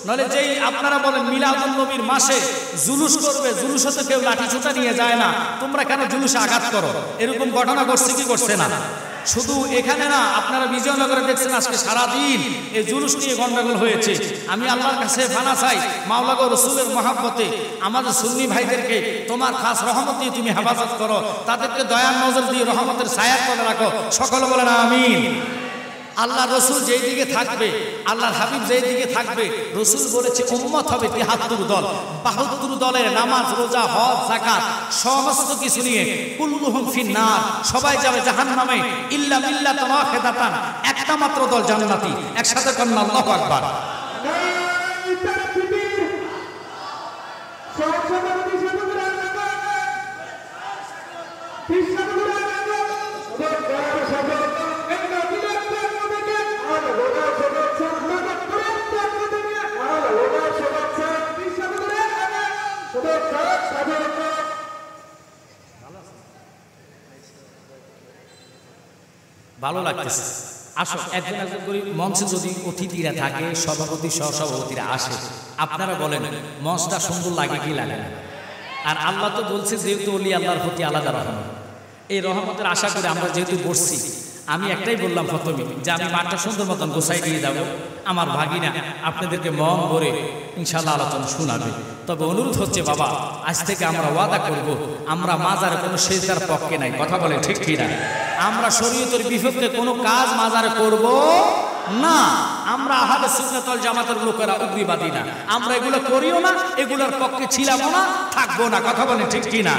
S1: নইলে যেই আপনারা বলেন মিলাদুন নবীর মাসে জুলুস করবে, জুলুসে তো কেউ লাঠি ছোটা নিয়ে যায় না, তোমরা কেন জুলুসে আঘাত করো? এরকম ঘটনা ঘটছে কি করছে না? শুধু এখানে না, আপনারা বিজয়নগরে দেখছেন আজকে সারাদিন এই জুলুস নিয়ে গন্ডগোল হয়েছে। আমি আল্লাহর কাছে ফানা চাই, মাওলা গো রসুলের মহাব্বতে আমাদের সুন্নি ভাইদেরকে তোমার খাস রহমত দিয়ে তুমি হেফাজত করো, তাদেরকে দয়ার নজর দিয়ে রহমতের ছায়ার তলে রাখো। সকলে বলেন আমিন। আল্লাহ রসুল যেই দিকে থাকবে, আল্লাহর হাবিব যেই দিকে থাকবে, রসুল বলেছে উম্মত হবে 73 দল। 72 দলের নামাজ, রোজা, হজ, যাকাত সমস্ত কিছু নিয়ে কুল্লুহুম ফিন্নার, সবাই যাবে জাহান্নামে, ইল্লা মিল্লাতান ওয়াহিদাতান, একটা মাত্র দল জান্নাতি। একসাথে কন্যা আল্লাহু আকবার। ভালো লাগতেছে। আসো একজন একজন করে মঞ্চে যদি অতিথিরা থাকে, সভাপতি সহসভাপতিরা আসে, আপনারা বলেন মঞ্চটা সুন্দর লাগে কি লাগে না? আর আল্লাহ তো বলছে যেহেতু ওলি আল্লাহর প্রতি আলাদা রহমত, এই রহমতের আশা করে আমরা যেহেতু বসছি, আমি একটাই বললাম প্রথমে যে আমি মাঠটা সুন্দর মতন গোছাই দিয়ে যাবো। আমার ভাগিনা আপনাদেরকে মন ভরে ইনশাল্লাহ আলোচনা শোনাবে। তবে অনুরোধ হচ্ছে বাবা, আজ থেকে আমরা ওয়াদা করব, আমরা মাজারে কোনো সেজদার পক্ষে নাই। কথা বলে ঠিক কিনা? আমরা শরীয়তের বিপক্ষে কোনো কাজ মাজারে করব না। আমরা আহলে সুন্নাত ওয়াল জামাতের লোকেরা উগ্রবাদী না, আমরা এগুলো করিও না, এগুলোর পক্ষে ছিলামও না, থাকবো না। কথা বলে ঠিক কিনা?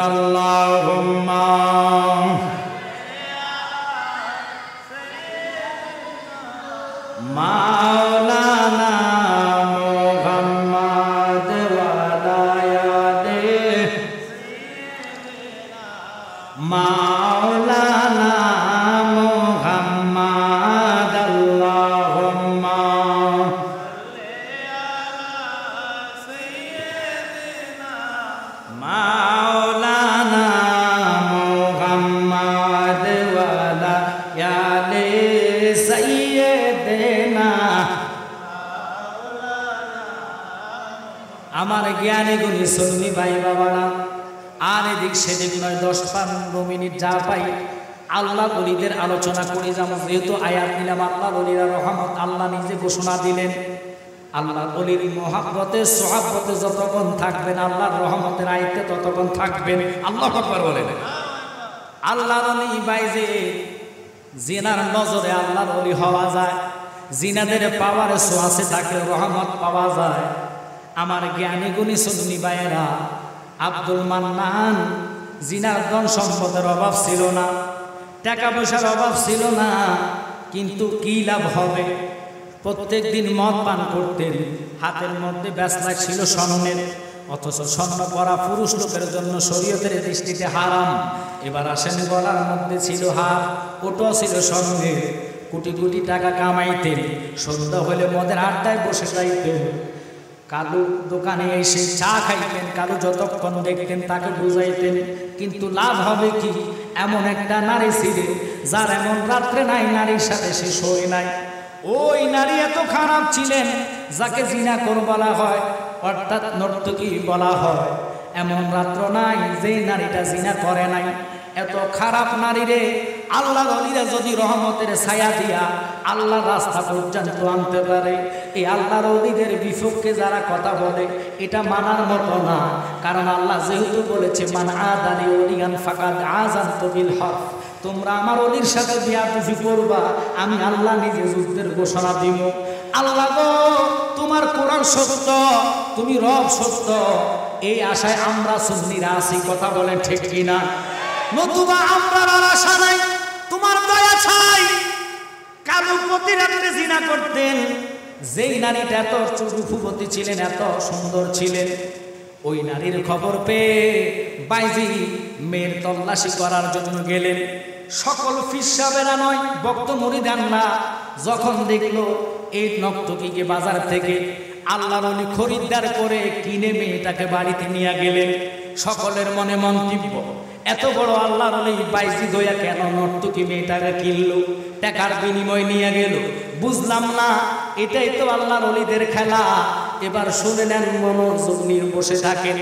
S1: আল্লাহুম্মা মাওলানা মুহাম্মদ ওয়ালায়াতে মাওলানা মুহাম্মদ আল্লাহুম্মা মাওলানা মুহাম্মদ ওয়ালায়াতে আমার জ্ঞানী গুণী সুন্নি ভাই বাবারা, আর এদিক সেদিক নয়, 10-15 মিনিট যা পাই আল্লাহ ওলিদের আলোচনা করে যাবো। যেহেতু আয়াত নিলাম আল্লাহর ওলিরা রহমত, আল্লাহ নিজে ঘোষণা দিলেন আল্লাহর ওলির মহাব্বতে সোহাব্বতে যতক্ষণ থাকবেন, আল্লাহর রহমতের আয়তে ততক্ষণ থাকবেন। আল্লাহু আকবার বলেন। আল্লাহর ওলি ভাই যে জিনার নজরে আল্লাহর ওলি হওয়া যায়, জিনাদের পাওয়ারে সোয়াসে থাকলে রহমত পাওয়া যায়। আমার জ্ঞানী গুণী সুন্নি ভাইয়েরা, আব্দুল মান্নান জিনার ধন সম্পদের অভাব ছিল না, টাকা পয়সার অভাব ছিল না, কিন্তু কি লাভ হবে? প্রত্যেক দিন মদ পান করতেন, হাতের মধ্যে ব্যাসলাইট ছিল স্বর্ণের, অথচ স্বর্ণ পরা পুরুষ লোকের জন্য শরীয়তের দৃষ্টিতে হারাম। এবার আসেন, গলার মধ্যে ছিল হার, ওটাও ছিল স্বর্ণের। কোটি কোটি টাকা কামাইতেন, সন্ধ্যা হলে মদের আড্ডায় বসে যাইতেন, কালু দোকানে এসে চা খাইতেন, কালু যতক্ষণ দেখতেন তাকে বুঝাইতেন। কিন্তু লাভ হবে কি? এমন একটা নারী ছিলেন যার এমন রাত্রে নাই, নারীর সাথে সে শোয় নাই। ওই নারী এত খারাপ ছিলেন যাকে জিনাখোর বলা হয়, অর্থাৎ নর্তকী বলা হয়। এমন রাত্র নাই যেই নারীটা জিনা করে নাই। এত খারাপ নারীরে আল্লাহর ওলিরা যদি রহমতের ছায়া দিয়া আল্লাহর রাস্তা পর্যন্ত আনতে পারে, এই আল্লাহর ওলিদের বিপক্ষে যারা কথা বলে এটা মানার মতো না। কারণ আল্লাহ যেহেতু বলেছে, মান আদানি ওলিয়ান ফাকাদ আযানতু বিল হক, তোমরা আমার ওলির সাথে বিয়াদবি করবা, আমি আল্লাহ নিজে যুদ্ধের ঘোষণা দিব। আল্লাহ গো, তোমার কোরআন সত্য, তুমি রব সত্য, এই আশায় আমরা সুন্নিরা আছি। কথা বলেন ঠিক কিনা? নতুবা আমরা আর আশা নাই, তোমার দয়া চাই। কালু প্রতি রাত্রে জিনা করতেন। যেই নারীটা এত রূপবতী ছিলেন, এত সুন্দর ছিলেন, ওই নারীর খবর পেয়ে বাইজি মেয়ের তল্লাশি করার জন্য গেলেন। সকল ফিসাবেরা নয়, ভক্ত মুরিদানরা যখন দেখলো এই নর্তকীকে বাজার থেকে আল্লাহর ওলি খরিদ্দার করে কিনে মেয়েটাকে বাড়িতে নিয়ে গেলেন। সকলের মনে মন্তব্য, এত বড় আল্লাহর ওলি বাইজি দয়া কেন নর্তকী মেয়েটাকে কিনলো, টাকার বিনিময় নিয়ে গেল? বুঝলাম না, এটাই তো আল্লাহর ওলিদের খেলা। এবার শুনে নেন, মনোযোগ নিয়ে বসে থাকেন।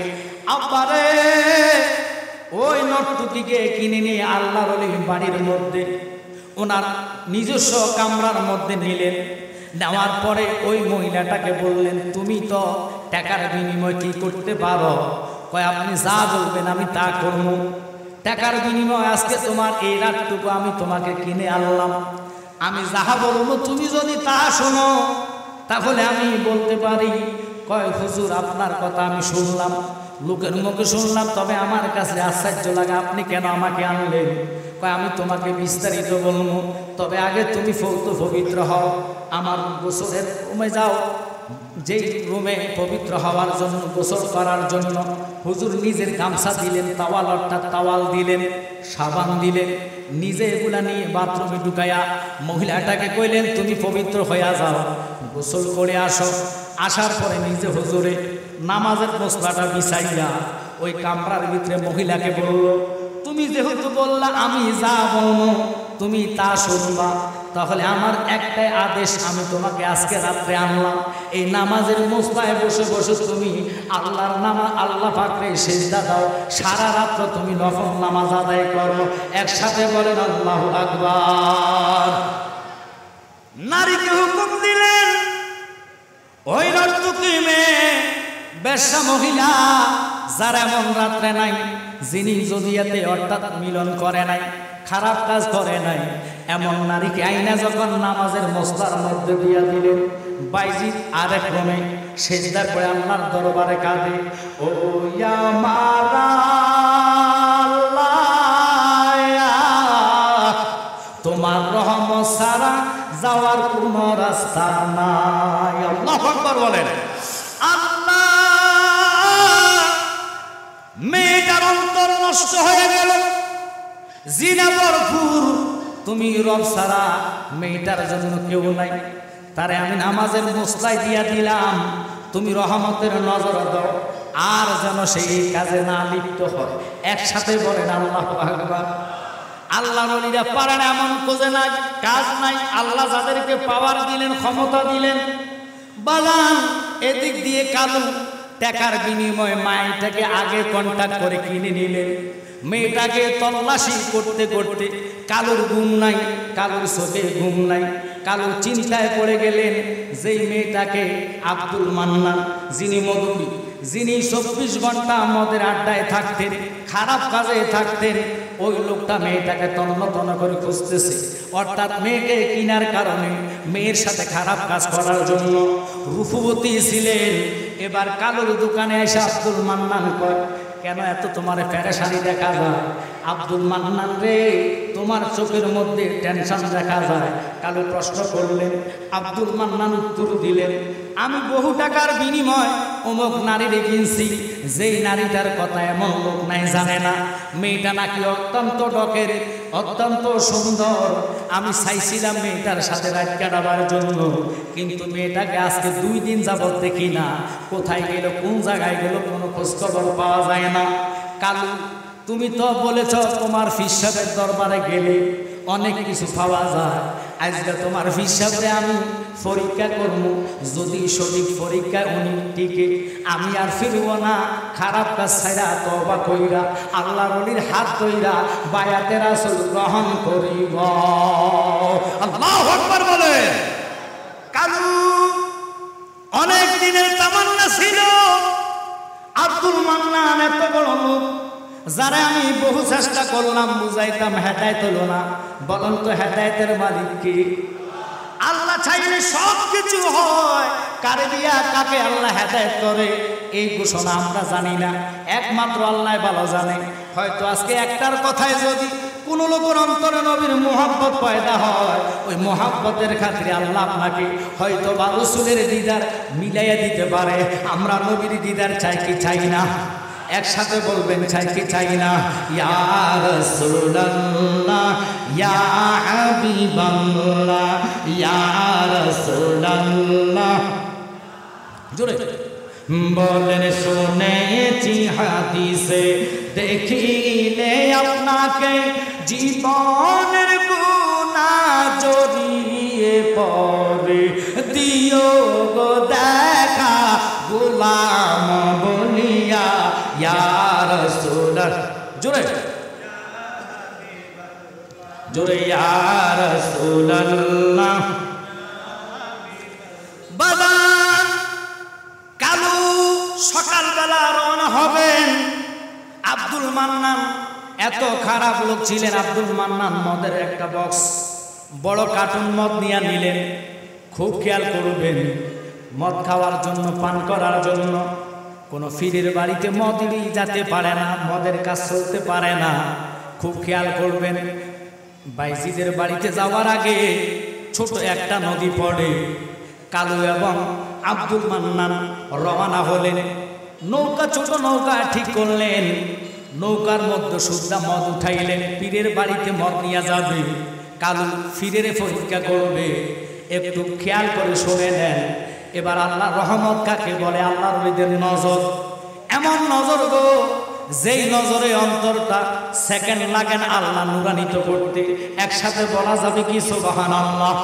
S1: আব্বারে, ওই নর্তকীকে কিনে নিয়ে আল্লাহর ওলির বাড়ির মধ্যে ওনার নিজস্ব কামরার মধ্যে নিলেন। নেওয়ার পরে ওই মহিলাটাকে বললেন, তুমি তো টাকার বিনিময় কি করতে পারো? কয়, আপনি যা বলবেন আমি তা করব। টাকার বিনিময় আজকে তোমার এই রাতটুকু আমি তোমাকে কিনে আনলাম। আমি যাহা বলবো তুমি যদি তা শোনো তাহলে আমি বলতে পারি। কয়, হুজুর আপনার কথা আমি শুনলাম, লোকের মুখে শুনলাম, তবে আমার কাছে আশ্চর্য লাগে আপনি কেন আমাকে আনলেন? কয়, আমি তোমাকে বিস্তারিত বলবো, তবে আগে তুমি পবিত্র হও, আমার গোসলের রুমে যাও। যেই রুমে পবিত্র হওয়ার জন্য, গোসল করার জন্য হুজুর নিজের গামছা দিলেন, তাওয়াল অর্থাৎ তাওয়াল দিলেন, সাবান দিলেন, নিজে এগুলা নিয়ে বাথরুমে ঢুকাইয়া মহিলাটাকে কইলেন, তুমি পবিত্র হইয়া যাও, গোসল করে আসো। আসার পরে নিজে হুজুরে নামাজের মসলাটা বিছাইয়া ওই কামরার ভিতরে মহিলাকে বলল, তুমি যেহেতু বললা আমি যা বলবো তুমি তা শুনবা, তাহলে আমার একটাই আদেশ, আমি তোমাকে আজকে রাত্রে আনলাম, এই নামাজের মুসলায় বসে বসে তুমি আল্লাহর নামা আল্লাহ পাকরে সেজদা দাও, সারা রাত্র তুমি নফল নামাজ আদায় করো। একসাথে বলেন আল্লাহু আকবার। নারীকে হুকুম দিলেন, ওই নর্তকী মেয়ে, বেশ্যা মহিলা, যার এমন রাত্রে নাই, যিনি জদিয়াতে অর্থাৎ মিলন করে নাই, খারাপ কাজ করে নাই, এমন নারীকে আইনা যখন নামাজের মসলার মধ্যে দিয়া দিলেন, বাইজিৎ আরেক রুমে সেজদা করে আল্লাহর দরবারে কাঁদে, ও ইয়া মারা আল্লাহ, তোমার রহমত ছাড়া যাওয়ার কোনো রাস্তা নাই। আল্লাহু আকবার বলেন। আল্লাহ, মেয়েটার অন্তর নষ্ট হয়ে গেল, জিনা ভরপুর, তুমি রব ছাড়া মেয়েটার জন্য কেউ নাই, তারে আমি নামাজের মুসলাই দিয়া দিলাম, তুমি রহমতের নজর দাও, আর যেন সেই কাজে না লিপ্ত হয়। একসাথে বলেন আল্লাহু আকবার। আল্লাহ ওলিরা পারেন এমন কোজে না কাজ নাই। আল্লাহ যাদেরকে পাওয়ার দিলেন, ক্ষমতা দিলেন, বালান এদিক দিয়ে কালু টাকার বিনিময়ে মায়েরটাকে আগে কন্ট্যাক্ট করে কিনে নিলেন। মেয়েটাকে তল্লাশি করতে করতে কালুর ঘুম নাই, কালুর চোখে ঘুম নাই, কালু চিন্তায় পড়ে গেলেন। যেই মেয়েটাকে আব্দুল মান্নান, যিনি মধুরী, যিনি 24 ঘন্টা মদের আড্ডায় থাকতেন, খারাপ কাজে থাকতেন, ওই লোকটা মেয়েটাকে তন্ন তন্ন করে খুঁজতেছে, অর্থাৎ মেয়েকে কিনার কারণে, মেয়ের সাথে খারাপ কাজ করার জন্য। রূপবতী ছিলেন। এবার কালুর দোকানে এসে আব্দুল মান্নান কয়, কেন এত তোমার পেরেশানি দেখা যায়? আব্দুল মান্নান রে, তোমার চোখের মধ্যে টেনশন দেখা যায়। কালু প্রশ্ন করলেন, আব্দুল মান্নান উত্তর দিলেন, আমি বহু টাকার বিনিময় অমুক নারীরে কিনছি, যেই নারীটার কথা এমন লোক নাই জানে না। মেয়েটা নাকি অত্যন্ত ডকের, অত্যন্ত সুন্দর। আমি চাইছিলাম মেয়েটার সাথে রাত কাটাবার জন্য, কিন্তু মেয়েটাকে আজকে 2 দিন যাবত দেখি না। কোথায় গেল, কোন জায়গায় গেল, কোনো খোঁজখবর পাওয়া যায় না। কালু, তুমি তো বলেছ তোমার পীর সাহেবের দরবারে গেলে অনেক কিছু পাওয়া যায়। আজকে তোমার পীর সাহেবরে আমি পরীক্ষা করবো, যদি সঠিক পরীক্ষায় উনি টিকে আমি আর ফিরব না। খারাপ কাজ ছাইরা তওবা কইরা আল্লাহর ওলির হাত ধইরা বায়াতে রাসূল গ্রহণ করিব। আল্লাহু আকবার বলে। কালু অনেক দিনের তামান্না ছিল, আব্দুল মান্নান এত বড় লোক, যারা আমি বহু চেষ্টা করলাম বুঝাইতাম, হেদায়েত হলো না। বলেন তো হেদায়েতের মালিক কি? আল্লাহ চাইলে সব কিছু হয়। কারে দিয়া কাকে আল্লাহ হেদায়েত করে এই ঘোষণা আমরা জানি না, একমাত্র আল্লাহ ভালো জানে। হয়তো আজকে একটার কথায় যদি কোন লোকের অন্তরে নবীর মোহাব্বত পয়দা হয়, ওই মোহাব্বতের খাতিরে আল্লাহ আপনাকে হয়তো বা রাসূলের দিদার মিলাইয়া দিতে পারে। আমরা নবীর দিদার চাই কি চাই না? একসাথে বলবেন, চাই কি চাই না? ইয়া রাসূলুল্লাহ, ইয়া হাবিবাল্লাহ, ইয়া রাসূলুল্লাহ। জোরে বলেন, শুনেছি হাদিসে, দেখিলে আপনাকে জীবনের গুনাহ জড়িয়ে পড়ে। দিও গো দেখা গোলাম বলিয়া, ইয়া রাসূলুল্লাহ। জোরে জোরে, ইয়া রাসূলুল্লাহ। বাবা কালু সকালবেলা রওনা হবেন। আব্দুল মান্নান এত খারাপ লোক ছিলেন। আব্দুল মান্নান মদের একটা বক্স, বড় কার্টুন মদ নিয়ে নিলেন। খুব খেয়াল করবেন, মদ খাওয়ার জন্য, পান করার জন্য কোনো ফিরের বাড়িতে মদই যেতে পারে না, মদের কাজ চলতে পারে না। খুব খেয়াল করবেন, বাইজিদের বাড়িতে যাওয়ার আগে ছোট একটা নদী পড়ে। কালু এবং আব্দুল মান্নান রওনা হলেন। নৌকা, ছোট নৌকা ঠিক করলেন। নৌকার মধ্যে সুদ্ধা মদ উঠাইলেন। পীরের বাড়িতে মদ নিয়ে যাবে। কালু ফিরের পরীক্ষা করবে, একটু খেয়াল করে শুনে নেন। এবার আল্লাহ রহমত কাকে বলে? আল্লাহর ওলিদের নজর। এমন নজর গো, যেই নজরে অন্তরটা সেকেন্ড লাগে না আল্লাহ নুরানিত করতে। একসাথে বলা যাবে কি সুবহানাল্লাহ?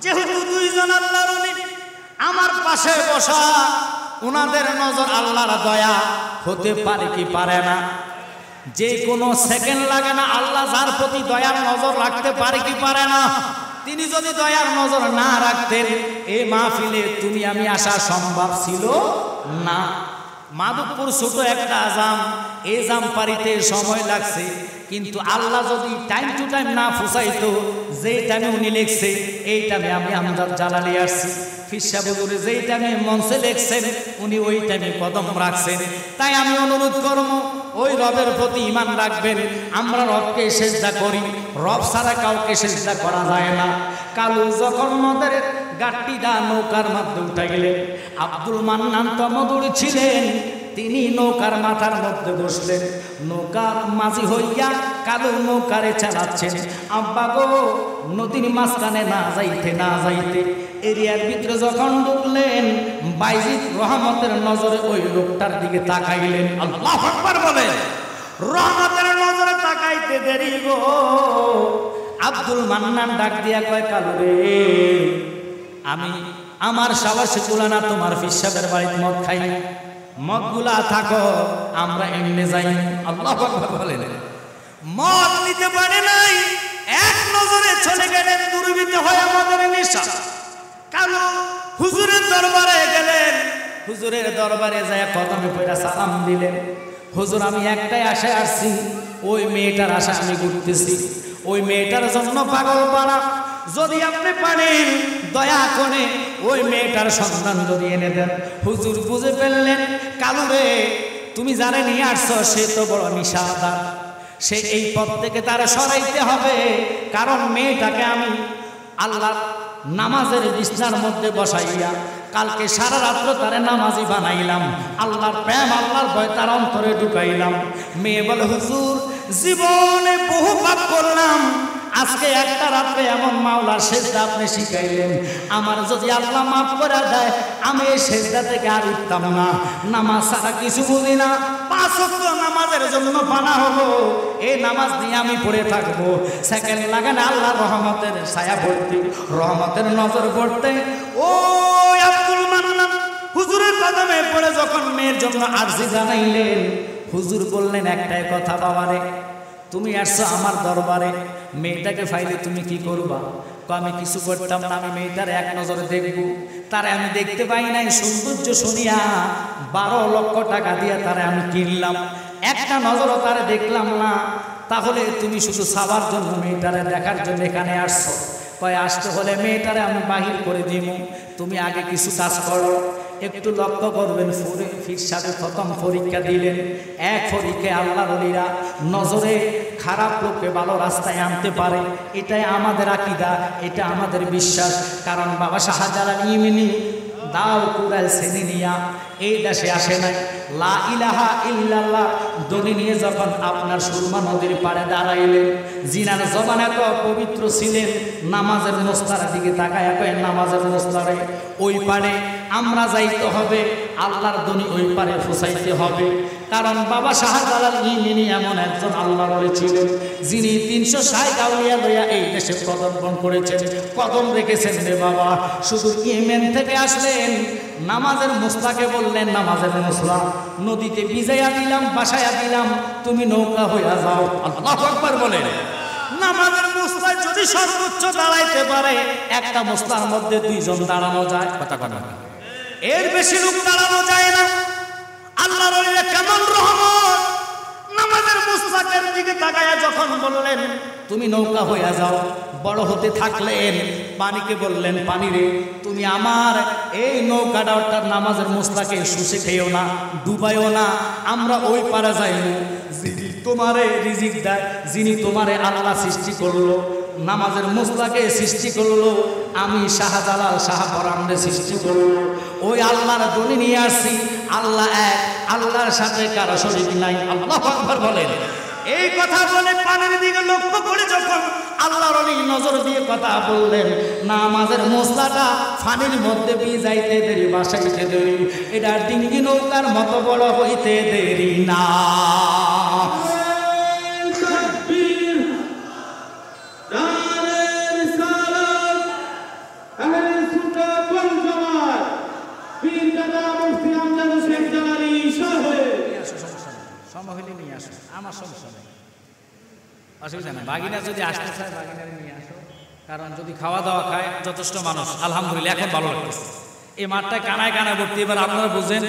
S1: যেহেতু 2 জন আল্লাহর ওলি আমার পাশে বসা, ওনাদের নজর আল্লাহর দয়া হতে পারে কি পারে না? যে কোনো সেকেন্ড লাগে না আল্লাহ যার প্রতি দয়ার নজর রাখতে পারে কি পারে না? তিনি যদি দয়ার নজর না রাখতেন, এই মাহফিলে তুমি আমি আসা সম্ভব ছিল না। মাধবপুর ছোট একটা জাম, এই জাম পারিতে সময় লাগছে, কিন্তু আল্লাহ যদি টাইম টু টাইম না ফুসাইতো, যেই টাইমে উনি লিখছে এই টাইমে আমি আমজাদ জালালি আসছি। পীর সাহেব হুজুরে যেই টাইমে মঞ্চে লিখছেন, উনি ওই টাইমে কদম রাখছেন। তাই আমি অনুরোধ করব, ওই রবের প্রতি ঈমান রাখবেন। আমরা রবকে সিজদা করি, রব ছাড়া কাউকে সিজদা করা যায় না। কালু যখন মদের গাট্টিটা নৌকার মধ্যে উঠে গেলেন, আব্দুল মান্নান তো মধুর ছিলেন, তিনি নৌকার মাথার মধ্যে বসলেন। নৌকার মাঝি হইয়া কালু নৌকারে চালাচ্ছেন। আব্বা গো, নদীর মাঝখানে না যাইতে না যাইতে এরিয়ার ভিতরে যখন ঢুকলেন, বাইজিদ রহমতের নজরে ওই লোকটার দিকে তাকাইলেন। আল্লাহু আকবার বলে। রহমতের নজরে তাকাইতে দেরি গো, আব্দুল মান্নান ডাক দিয়া কয়, কালু রে, আমি আমার সাবাসে গুলানা তোমার পীর সাহেবের বাড়িতে মদ খাই, মদ গুলা থাকো, আমরা এমনি যাই। আল্লাহু আকবার বলেন। মদ নিতে পারে নাই, এক নজরে চলে গেলেন দুর্বৃত্ত হয়ে মদের নেশা। কালু হুজুরের দরবারে গেলেন। হুজুরের দরবারে যায় কদমে পড়া সালাম দিলেন। হুজুর, আমি একটাই আশায় আসছি, ওই মেয়েটার আশা আমি ঘুরতেছি। ওই মেয়েটার জন্য পাগল পাড়া, যদি আপনি পারেন দয়া করে ওই মেয়েটার সন্ধান যদি এনে দেন। হুজুর বুঝে ফেললেন, কালু রে, তুমি যারা নিয়ে আসছো সে তো বড় নিশাদার, সে এই পথ থেকে তারা সরাইতে হবে। কারণ মেয়েটাকে আমি আল্লাহ নামাজের বিছনার মধ্যে বসাইয়া কালকে সারা রাত্র তারে নামাজি বানাইলাম, আল্লাহর প্রেম আল্লাহর ভয় তার অন্তরে ঢুকাইলাম। মেয়ে বলে হুজুর জীবনে বহু পাপ করলাম, আজকে একটা রাত্রে এমন মাওলার সেজদা আপনি শিখাইলেন, আমার যদি আল্লাহ মাফ করে দেয় আমি এই সেজদা থেকে আর উঠতাম না, নামাজ ছাড়া কিছু বুঝি না, 5 ওয়াক্ত নামাজের জন্য বানা হলো, এই নামাজ নিয়ে আমি পড়ে থাকবো। সেকেন্ড লাগে না আল্লাহ রহমতের ছায়া পড়তে, রহমতের নজর পড়তে ও আব্দুল মান্নান হুজুরের কদমে পড়ে যখন মেয়ের জন্য আরজি জানাইলেন, হুজুর বললেন একটাই কথা, বাবারে তুমি আসছো আমার দরবারে, মেয়েটাকে ফাইলে তুমি কি করবা? আমি কিছু করতাম না, আমি মেয়েটার এক নজরে দেখবো, তারে আমি দেখতে পাই নাই, সৌন্দর্য শুনিয়া 12 লক্ষ টাকা দিয়ে তারে আমি কিনলাম, একটা নজরও তারে দেখলাম না, তাহলে তুমি শুধু সাবার জন্য মেয়েটারে দেখার জন্য এখানে আসছো? কয় আসতে হলে মেয়েটারে আমি বাহির করে দিব, তুমি আগে কিছু কাজ করো। একটু লক্ষ্য করবেন, ফির সাথে প্রথম পরীক্ষা দিলেন, এক পরীক্ষায় আল্লাহর ওলিরা নজরে খারাপ লোককে ভালো রাস্তায় আনতে পারে, এটাই আমাদের আকীদা, এটা আমাদের বিশ্বাস। কারণ বাবা শাহজালাল ইমানি দাও কুরাল সেনিয়া এই দেশে আসে নাই, লা ইলাহা ইল্লাল্লাহ দলি নিয়ে যখন আপনার সুরমা নদীর পাড়ে দাঁড়াইলেন, জিনার জবান এত পবিত্র ছিলেন, নামাজের মোস্তার দিকে তাকায় কয় নামাজের মোস্তারে ওই পারে আমরা যাইতে হবে, আল্লাহর দনি ওই পারে ফুসাইতে হবে। কারণ বাবা শাহজালাল ইমানি এমন একজন আল্লাহর ওলি ছিলেন, যিনি 360 আউলিয়া লইয়া এই দেশে পদার্পণ করেছেন, কদম রেখেছেন রে বাবা। শুধু ইয়েমেন থেকে আসলেন, নামাজের মুস্তাকে বললেন নামাজের মুসলা নদীতে ভিজাইয়া দিলাম, বাসাইয়া দিলাম, তুমি নৌকা হইয়া যাও। আল্লাহু আকবার বলেন। নামাজের মুস্তায় যদি সর্বোচ্চ দাঁড়াইতে পারে, একটা মুস্তার মধ্যে 2 জন দাঁড়ানো যায়, কথা কথা এর বেশি লোক দাঁড়ানো যায় না। আল্লাহর ওলিরা কেমন রহমত! নামাজের মুস্তাকের দিকে তাকায়া যখন বললেন তুমি নৌকা হইয়া যাও, বড় হতে থাকলেন, পানিকে বললেন পানি রে তুমি আমার এই নৌকাটা অর্থাৎ নামাজের মুস্তাকে শুষে খেয়েও না, ডুবাইও না, আমরা ওই পারে যাইব, যিনি তোমারে রিজিক দেয়, যিনি তোমারে আল্লাহ সৃষ্টি করলো, নামাজের মুস্তাকে সৃষ্টি করলো, আমি শাহজালাল শাহপরানরে সৃষ্টি করলো, ওই আল্লাহর দনি নিয়ে আসছি, আল্লাহ এক, আল্লাহর সাথে কারো শরীক নাই। আল্লাহু আকবার বলেন। এই কথা বলে পানির দিকে লক্ষ্য করে যখন আল্লাহর ওলি নজর দিয়ে কথা বললেন, নামাজের মুসলাটা পানির মধ্যে ভিজাইতে দেরি, বাসাইতে দেরি, এটা ডিঙ্গি নৌকার মতো বড় হইতে দেরি না। আমার সমস্যা নেই, অসুবিধা নেই, বাগিনা যদি আসতে চায় বাগিনারে নিয়ে আসো, কারণ যদি খাওয়া দাওয়া খায় যথেষ্ট মানুষ, আলহামদুলিল্লাহ এখন ভালো লাগতেছে। এই মাঠটা কানায় কানায় ভর্তি। এবার আপনারা বুঝেন,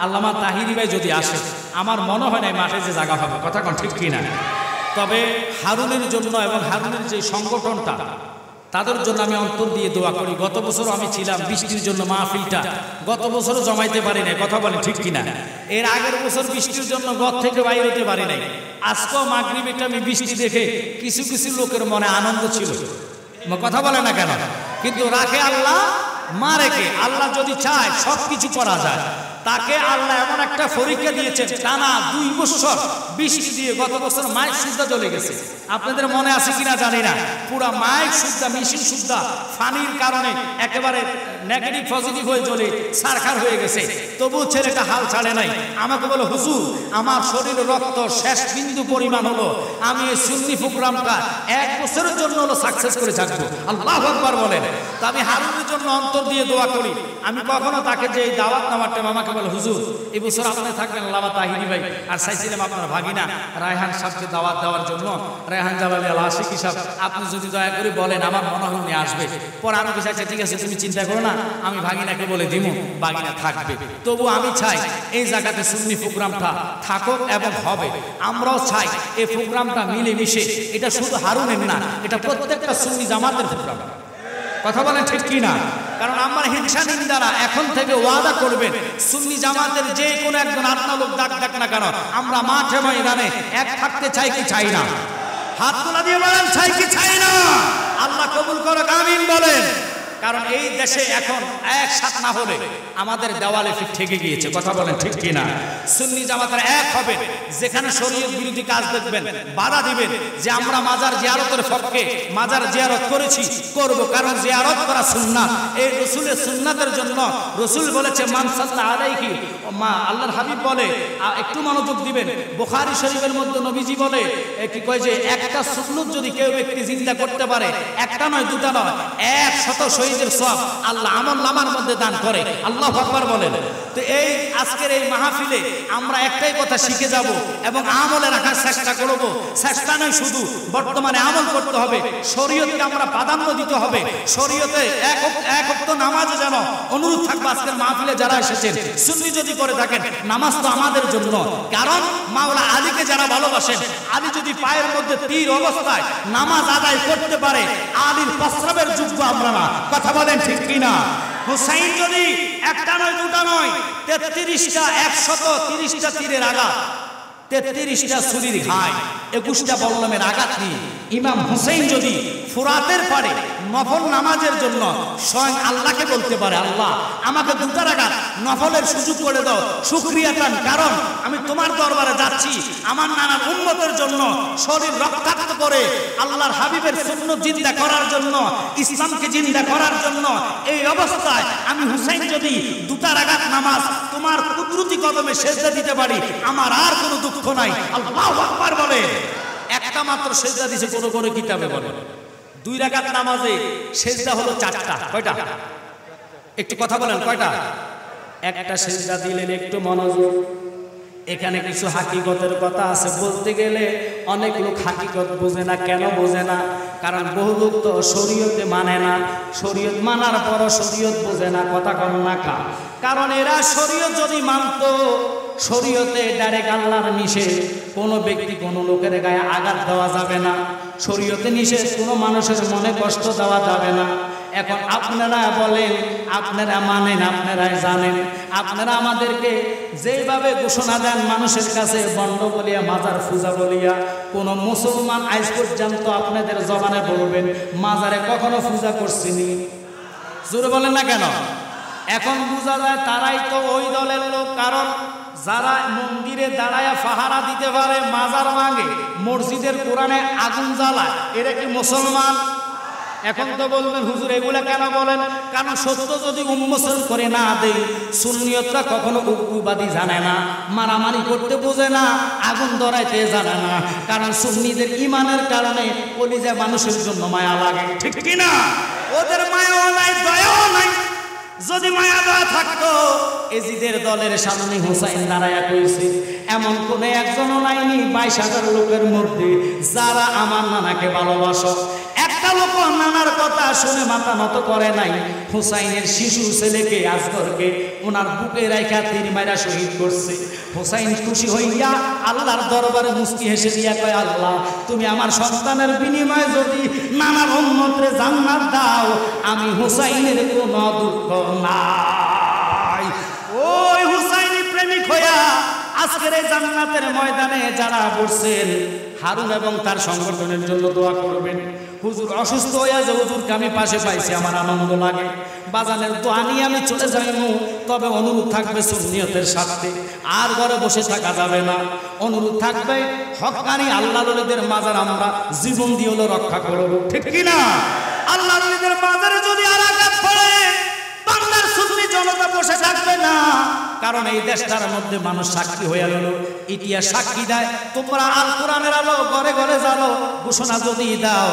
S1: আল্লামা তাহিরি ভাই যদি আসে, আমার মনে হয় না এই মাঠে যে জায়গা হবে, কথা কোন ঠিক কিনা? তবে হারুনের জন্য এবং হারুনের যে সংগঠনটা, তাদের জন্য আমি অন্তর দিয়ে দোয়া করি। গত বছর আমি ছিলাম, বৃষ্টির জন্য মাহফিলটা গত বছরও জমাইতে পারি নাই, কথা বলেন ঠিক কিনা? এর আগের বছর বৃষ্টির জন্য ঘর থেকে বাইরে হতে পারি নাই। আজকেও মাগরিবে আমি বৃষ্টি দেখে কিছু কিছু লোকের মনে আনন্দ ছিল, কথা বলে না কেন? কিন্তু রাখে আল্লাহ, মা রেখে আল্লাহ যদি চায় সব কিছু করা যায়। তাকে আল্লাহ এমন একটা পরীক্ষা দিয়েছেন, টানা 2 বছর বৃষ্টি দিয়ে গত বছর মাইক সুদ্ধা চলে গেছে। আপনাদের মনে আছে কিনা জানি না, পুরা মাইক সুদ্ধা, মেশিন সুদ্ধা ফানির কারণে একেবারে নেগেটিভ পজিটিভ হয়ে চলে সারখার হয়ে গেছে। তবু ছেলেটা হাল ছাড়ে নাই, আমাকে বলে হুজুর আমার শরীরে রক্ত শেষ বিন্দু পরিমাণ হলো, আমি এই সুন্নি প্রোগ্রামটা 1 বছরের জন্য হলো সাকসেস করে থাকবো। আল্লাহু আকবার বলেন। তা আমি হারুনের জন্য অন্তর দিয়ে দোয়া করি। আমি কখনো তাকে যে দাওয়াত নেওয়ার টাইম আমাকে বলে হুজুর এই বছর আপনি থাকবেন আল্লামা তাহিরি ভাই, আর চাইছিলাম আপনার ভাগিনা রায়হান সাহেবকে দাওয়াত দেওয়ার জন্য, রায়হান জালালি আল আশিকি সাহেব, আপনি যদি দয়া করে বলেন আমার মনে হয় উনি আসবে। পরে আমি চাইছি ঠিক আছে তুমি চিন্তা করো না, আমি ভাগিনাকে বলে দিব, ভাগিনা থাকবে। তবু আমি চাই এই জায়গাতে সুন্নি প্রোগ্রামটা থাকুক এবং হবে। আমরাও চাই এই প্রোগ্রামটা মিলেমিশে, এটা শুধু হারুনের না, এটা প্রত্যেকটা সুন্নি জামাতের প্রোগ্রাম, কথা বলেন ঠিক কি না? কারণ আমার হিংসা নিন্দারা এখন থেকে ওয়াদা করবেন, সুন্নি জামাতের যে কোনো একজন আত্মা লোক ডাক না কেন, আমরা মাঠে ময়দানে এক থাকতে চাই কি চাই না? হাত তোলা দিয়ে বলেন চাই কি চাই না? আল্লাহ কবুল করুক, আমিন বলেন। কারণ এই দেশে এখন একসাথ না হলে আমাদের দেওয়ালে ঠেকে গিয়েছে। কথা বলেন ঠিক কিনা? সুন্নি জামাতের এক হবে, যেখানে শরীয়ত বিরোধী কাজ দেখবেন বাধা দিবেন যে আমরা মাজার জিয়ারতের পক্ষে, মাজার জিয়ারত করেছি, করব, কারণ জিয়ারত করা সুন্নাত। এই রাসূলের সুন্নাতের জন্য রাসূল বলেছে মান সাল্লাল্লাহু আলাইহি মা, আল্লাহর হাবিব বলে, একটু মনোযোগ দিবেন, বুখারী শরীফের মধ্যে নবীজি বলে কি কয় যে একটা সুন্নাত যদি কেউ ব্যক্তি জিন্দা করতে পারে, একটা নয় দুটা নয় 100 শহীদের সওয়াব আল্লাহ আমলনামার মধ্যে দান করে। আল্লাহু আকবার বলেন। তো এই আজকের এই মাহফিলে আমরা একটাই কথা শিখে যাব এবং আমলে রাখার চেষ্টা করব। চেষ্টা নয় শুধু, বর্তমানে আমল করতে হবে। শরীয়তকে আমরা প্রাধান্য দিতে হবে। শরীয়তে এক ওয়াক্ত নামাজে যেন অনুরোধ থাকবে আজকের মাহফিলে যারা এসেছেন, সুন্নি যদি করে থাকেন নামাজ তো আমাদের জন্য। কারণ মাওলা আলীকে যারা ভালোবাসেন, আলী যদি পায়ের মধ্যে তীর অবস্থায় নামাজ আদায় করতে পারে, আলীর প্রস্রাবের যোগ্য আমরা না। কথা বলেন ঠিক কিনা? হুসাইন যদি একটা নয় দুটা নয় 33টা 130টা তীরের আঘাত, 33টা ছুরির ঘায়, 21টা বল্লমের আঘাত নিয়ে ইমাম হুসাইন যদি ফুরাতের পারে নফল নামাজের জন্য স্বয়ং আল্লাহকে বলতে পারে, আল্লাহ আমাকে দুটা রাকাত নফলের সুযোগ করে দাও, শুকরিয়া টান, কারণ আমি তোমার দরবারে যাচ্ছি আমার নানার উম্মতের জন্য শরীর রক্তাক্ত করে আল্লাহর হাবিবের সুন্নাত জিন্দা করার জন্য, ইসলামকে জিন্দা করার জন্য। এই অবস্থায় আমি হুসাইন যদি দুটা রাকাত নামাজ তোমার কুদরতি কদমে সেজদা দিতে পারি, আমার আর কোনো দুঃখ নাই। আল্লাহু আকবার বলে। একটা মাত্র সেজদা দিয়েছে কোন কিতাবে বলে। 2 রাকাত নামাজে সেজদা হলো 4টা। কয়টা? একটু কথা বলেন, কয়টা? একটা সেজদা দিলেন। একটু মনোযোগ, এখানে কিছু হাকিকতের কথা আছে। বলতে গেলে অনেক লোক হাকিকত বোঝে না। কেন বোঝে না? কারণ বহু লোক তো শরীয়তে মানে না, শরীয়ত মানার পরও শরীয়ত বোঝে না। কথা কন না কা? কারণ এরা শরীয়ত যদি মানতো, শরীয়তে ডাইরেক্ট আল্লাহর নিষেধ, কোনো ব্যক্তি কোনো লোকের গায়ে আঘাত দেওয়া যাবে না। শরীয়তে নিষেধ, কোনো মানুষের মনে কষ্ট দেওয়া যাবে না। এখন আপনারা বলেন, আপনারা মানেন, আপনারাই জানেন, আপনারা আমাদেরকে যেভাবে ঘোষণা দেন মানুষের কাছে বন্ড বলিয়া, মাজার পূজা বলিয়া, কোন মুসলমান আজ পর্যন্ত আপনাদের জবানে বলবেন মাজারে কখনো পূজা করছিনি? জোরে বলেন না কেন? এখন বোঝা যায় তারাই তো ওই দলের লোক। কারণ যারা মন্দিরে দাঁড়ায় পাহারা দিতে পারে, মাজার ভাঙে, মসজিদের কোরআনে আগুন জ্বালায়, এরা কি মুসলমান? এখন তো বলবেন হুজুর এগুলা কেন বলেন? কারণ সত্য যদি উন্মোচন করে না দেই, সুন্নিয়তরা কখনো উগ্রবাদী জানে না, মারামারি করতে বোঝে না, আগুন ধরাইতে জানে না। কারণ সুন্নিদের ইমানের কারণে কলিজা মানুষের জন্য মায়া লাগে, ঠিক কিনা? ওদের মায়াও নাই, দয়াও নাই। যদি মায়া দয়া থাকতো এজিদের দলের সামনে হুসাইন দাঁড়ায়া কইছে এমন কোন একজনও নাইনি 22,000 লোকের মধ্যে যারা আমার নানাকে ভালোবাসো। একটা লোক নানার কথা শুনে মাথা নত করে নাই। হুসাইনের শিশু ছেলেকে আসগরকে ওনার বুকে রাইখা তীর মাইরা শহীদ করছে। হুসাইন খুশি হইয়া আল্লাহর দরবারে মুস্কি হেসে দিয়া কয়, আল্লাহ তুমি আমার সন্তানের বিনিময়ে যদি নানার উম্মতরে জান্নাত দাও, আমি হুসাইনের কোনো দুঃখ নাই। ওই হুসাইনি প্রেমিক হইয়া আজকের এই জান্নাতের ময়দানে যারা বসছেন, হারুন এবং তার সংগঠনের জন্য দোয়া করবেন। হুজুর অসুস্থ হইয়া যে হুজুরকে আমি পাশে পাইছি, আমার আনন্দ লাগে। বাজানের দোয়া নিয়ে আমি চলে যাইমু, তবে অনুরোধ থাকবে সুন্নিয়তের সাথে আর ঘরে বসে থাকা যাবে না। অনুরোধ থাকবে হক্কানি আল্লাহ ওলিদের মাজার আমরা জীবন দিয়ে হলো রক্ষা করব, ঠিক কিনা? আল্লাহ ওলিদের মাজারে যদি আর আঘাত পড়ে বাংলার সুন্নি জনতা বসে থাকবে না। কারণ এই দেশটার মধ্যে মানুষ সাক্ষী হয়ে গেল, ইতিহাস সাক্ষী দেয়। তোমরা আল কোরআনের আলো ঘরে ঘরে জানো, ঘোষণা যদি দাও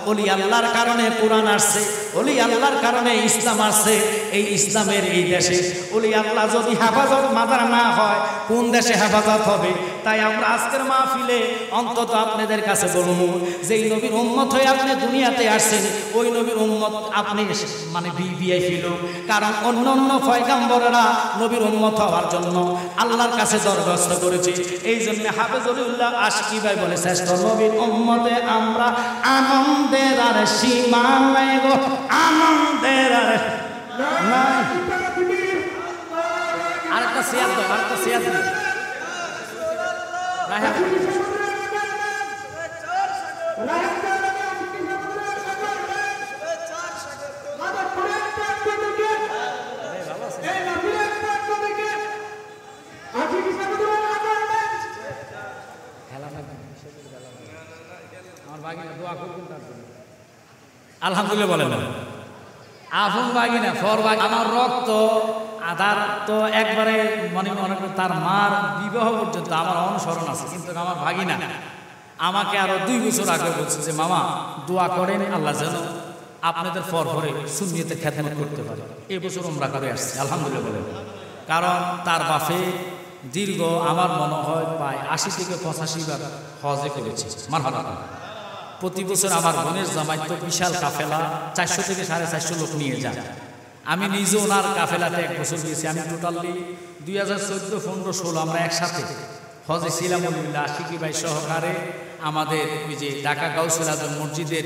S1: ওলি আল্লাহর কারণে কোরআন আসছে, ওলি আল্লাহর কারণে ইসলাম আসছে। এই ইসলামের এই দেশে ওলি আল্লাহ যদি হেফাজত মাজার না হয়, কোন দেশে হেফাজত হবে? তাই আমরা আজকের মাহফিলে অন্তত আপনাদের কাছে বলবো, যেই নবীর উম্মত হয়ে আপনি দুনিয়াতে আসছেন, ওই নবীর উম্মত আপনি মানে ভিআইপি লোক। কারণ অন্য অন্য পয়গম্বরেরা নবীর উম্মত হওয়ার জন্য আল্লাহর কাছে দরখাস্ত করেছে। এই জন্য হাফেজুল্লাহ আশকি ভাই বলে, শ্রেষ্ঠ নবীর উম্মতে আমরা আনন্দের আর সীমা নাই গো, আনন্দের আর নাই। আরেকটা শেয়ার দাও, আরেকটা শেয়ার দিও। রাহা আলহামদুলিল্লাহ বলেন না। আপন ভাগিনা ফর ভাগ আমার রক্ত আধার তো একবারে মনে মনে তার মার বিবাহ পর্যন্ত আমার অনুসরণ আছে, কিন্তু আমার ভাগিনা আমাকে আরো 2 বছর আগে বলছে যে মামা দোয়া করেন আল্লাহ যেন আপনাদের পরে সুন্নিয়তে খেদমত করতে পারে। এই বছর উমরা করে আসছে আলহামদুলিল্লাহ বলেন। কারণ তার বাপে দীর্ঘ আমার মনে হয় প্রায় 80 থেকে 85 বার হজে করেছে। মারহাবা। প্রতি বছর আমার বোনের জামাই তো বিশাল কাফেলা 400 থেকে 450 লোক নিয়ে যায়। আমি নিজে ওনার কাফেলাতে 1 বছর গিয়েছি। আমি টোটালি 2014, 15, 16 আমরা একসাথে হজে ছিলাম। আশিকি ভাই সহকারে আমাদের ওই যে ঢাকা গাউসুল আজম মসজিদের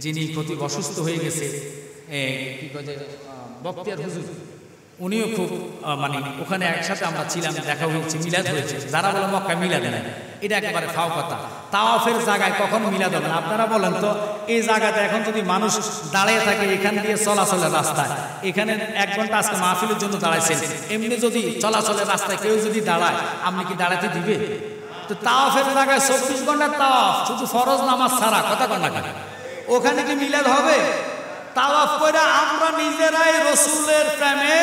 S1: যিনি খতিব অসুস্থ হয়ে গেছে কি কয় বক্তিয়ার হুজুর, উনিও খুব মানে ওখানে একসাথে আমরা ছিলাম, দেখা হয়েছে, মিলাদ হয়েছে। যারা বলে মক্কা মিলাদ নাই, এটা একেবারে ফাও কথা। তাওয়াফের জায়গায় কখন মিলাদ হবে না? আপনারা বলেন তো, এই জায়গাতে এখন যদি মানুষ দাঁড়িয়ে থাকে এখান দিয়ে চলাচলের রাস্তায়, এখানে 1 ঘন্টা আজকে মাহফিলের জন্য দাঁড়াইছেন, এমনি যদি চলাচলের রাস্তায় কেউ যদি দাঁড়ায়, আপনি কি দাঁড়াতে দিবে? তো তাওয়াফের জায়গায় 24 ঘন্টার তাওয়াফ, শুধু ফরজ নামাজ ছাড়া, কথা কন না কেন? ওখানে কি মিলাদ হবে? তাওয়াফ করে আমরা নিজেরাই রসুলের প্রেমে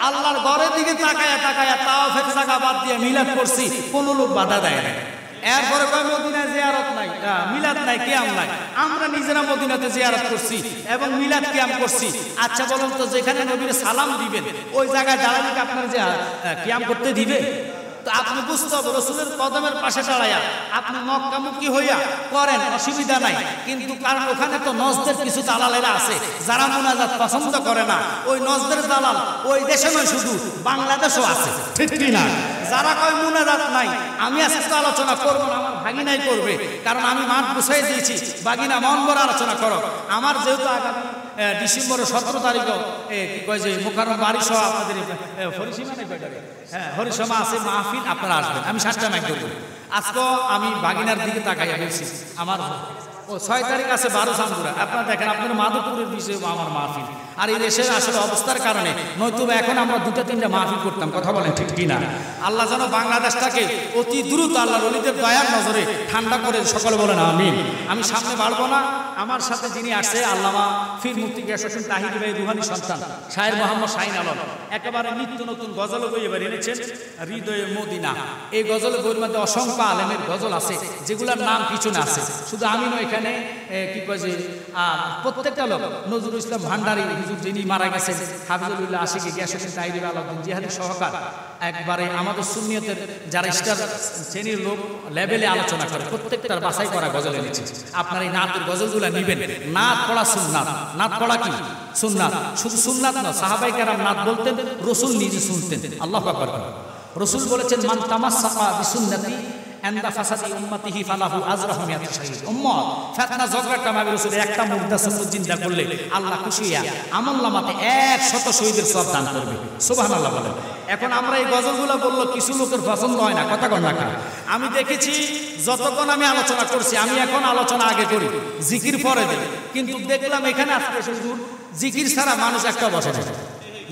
S1: আল্লাহর ঘরের দিকে তাকায়া তাকায়া তাওয়াফের জায়গা বাদ দিয়ে মিলাদ করছি, কোন লোক বাধা দেয় না। এরপরে কয় মদিনায় জিয়ারত নাই, মিলাদ নাই, কিয়াম নাই। আমরা নিজেরা মদিনাতে জিয়ারত করছি এবং মিলাদ কিয়াম করছি। আচ্ছা বলুন তো, যেখানে নবীর সালাম দিবেন ওই জায়গায় দাঁড়ালে কি আপনার যে কিয়াম করতে দিবে? তো আপনি বুঝতে হবে, রসুলের কদমের পাশে দাঁড়াইয়া আপনি মক্কামুখী হইয়া করেন, অসুবিধা নাই। কিন্তু কারণ ওখানে তো নজদের কিছু দালালেরা আছে যারা মুনাজাত পছন্দ করে না। ওই নজদের দালাল ওই দেশে নয়, শুধু বাংলাদেশও আছে, ঠিক না? যারা কয় মুনাজাত নাই, আমি আজকে তো আলোচনা করবো না, আমার ভাগিনাই করবে। কারণ আমি মাঠ গুছাই দিয়েছি, ভাগিনা মন ভরে আলোচনা করো। আমার যেহেতু আগামী ডিসেম্বরের 17 তারিখও কি কয় যে মোকাররম বাড়ি সহ আপনাদের হরিসীমা নেই, হ্যাঁ হরিসীমা আছে, মাহফিল, আপনারা আসবেন। আমি 7টা মাইক করবো। আজকেও আমি ভাগিনার দিকে তাকাইয়া বলছি, আমার 6 তারিখ আছে 12 চান্দুরা। আপনারা দেখেন, আপনার মাধবপুরের বিষয়ে আমার মাহফিল। আর এই দেশের আসলে অবস্থার কারণে নয়তো এখন আমরা 2-3টা মাহফিল করতাম, কথা বলেন ঠিক কিনা? আল্লাহ যেন বাংলাদেশটাকে অতি দ্রুত আল্লাহর ওলিদের দয়ার নজরে ঠান্ডা করে, সকলে বলেন আমিন। আমি সামনে বাড়বো না। আমার সাথে যিনি আসছে আল্লামা ফির মুফতি গিয়াসউদ্দিন তাহিরি ভাই রুহানি সন্তান শায়ের মোহাম্মদ শাহিন আলম, একেবারে নিত্য নতুন গজল বই এবার এনেছেন, হৃদয়ে মদিনা। এই গজল বইয়ের মধ্যে অসংখ্য আলেমের গজল আছে, যেগুলোর নাম পিছনে আছে। শুধু আমি নয়, এখানে কি কয় যে প্রত্যেকটা লোক, নজরুল ইসলাম ভান্ডারী হুজুর যিনি মারা গেছেন, হাফিজুল্লাহ আশিকি গিয়াসউদ্দিন তাহিরি আলাউদ্দিন জিহাদি সহকার, একবারে আমাদের সুন্নিয়তের যারা স্টার শ্রেণীর লোক লেভেলে আলোচনা করে, প্রত্যেকটার বাছাই করা গজল এনেছে। আপনার এই নাতের গজলগুলো নিবেন। নাত পড়া সুন্নাত। নাত পড়া কি সুন্নাত? শুধু সুন্নাত না, সাহাবায়ে কেরাম নাত বলতেন, রাসূল নিজে শুনতেন। আল্লাহু আকবার। রাসূল বলেছেন, মান তামাসসাকা বিসুন্নতি আনদা ফাসাদি উম্মতিহি ফালাহু আজরাহু মিয়াত শাহীদ। উম্মত ফিতনা ঝগড়াটা নবী রাসূল একটা মুর্দা সুন্নাত জিন্দা করলে আল্লাহ খুশি হইয়া আমলনামাতে 100 শহীদের সওয়াব দান করবে। সুবহানাল্লাহ বলেন। এখন আমরা এই গজলগুলো বললো, কিছু লোকের পছন্দ হয় না, কথা কন না। আমি দেখেছি যতক্ষণ আমি আলোচনা করছি, আমি এখন আলোচনা আগে করি, জিকির পরে দিই, কিন্তু দেখলাম এখানে আজকে শুধু জিকির ছাড়া মানুষ একটা বসে না।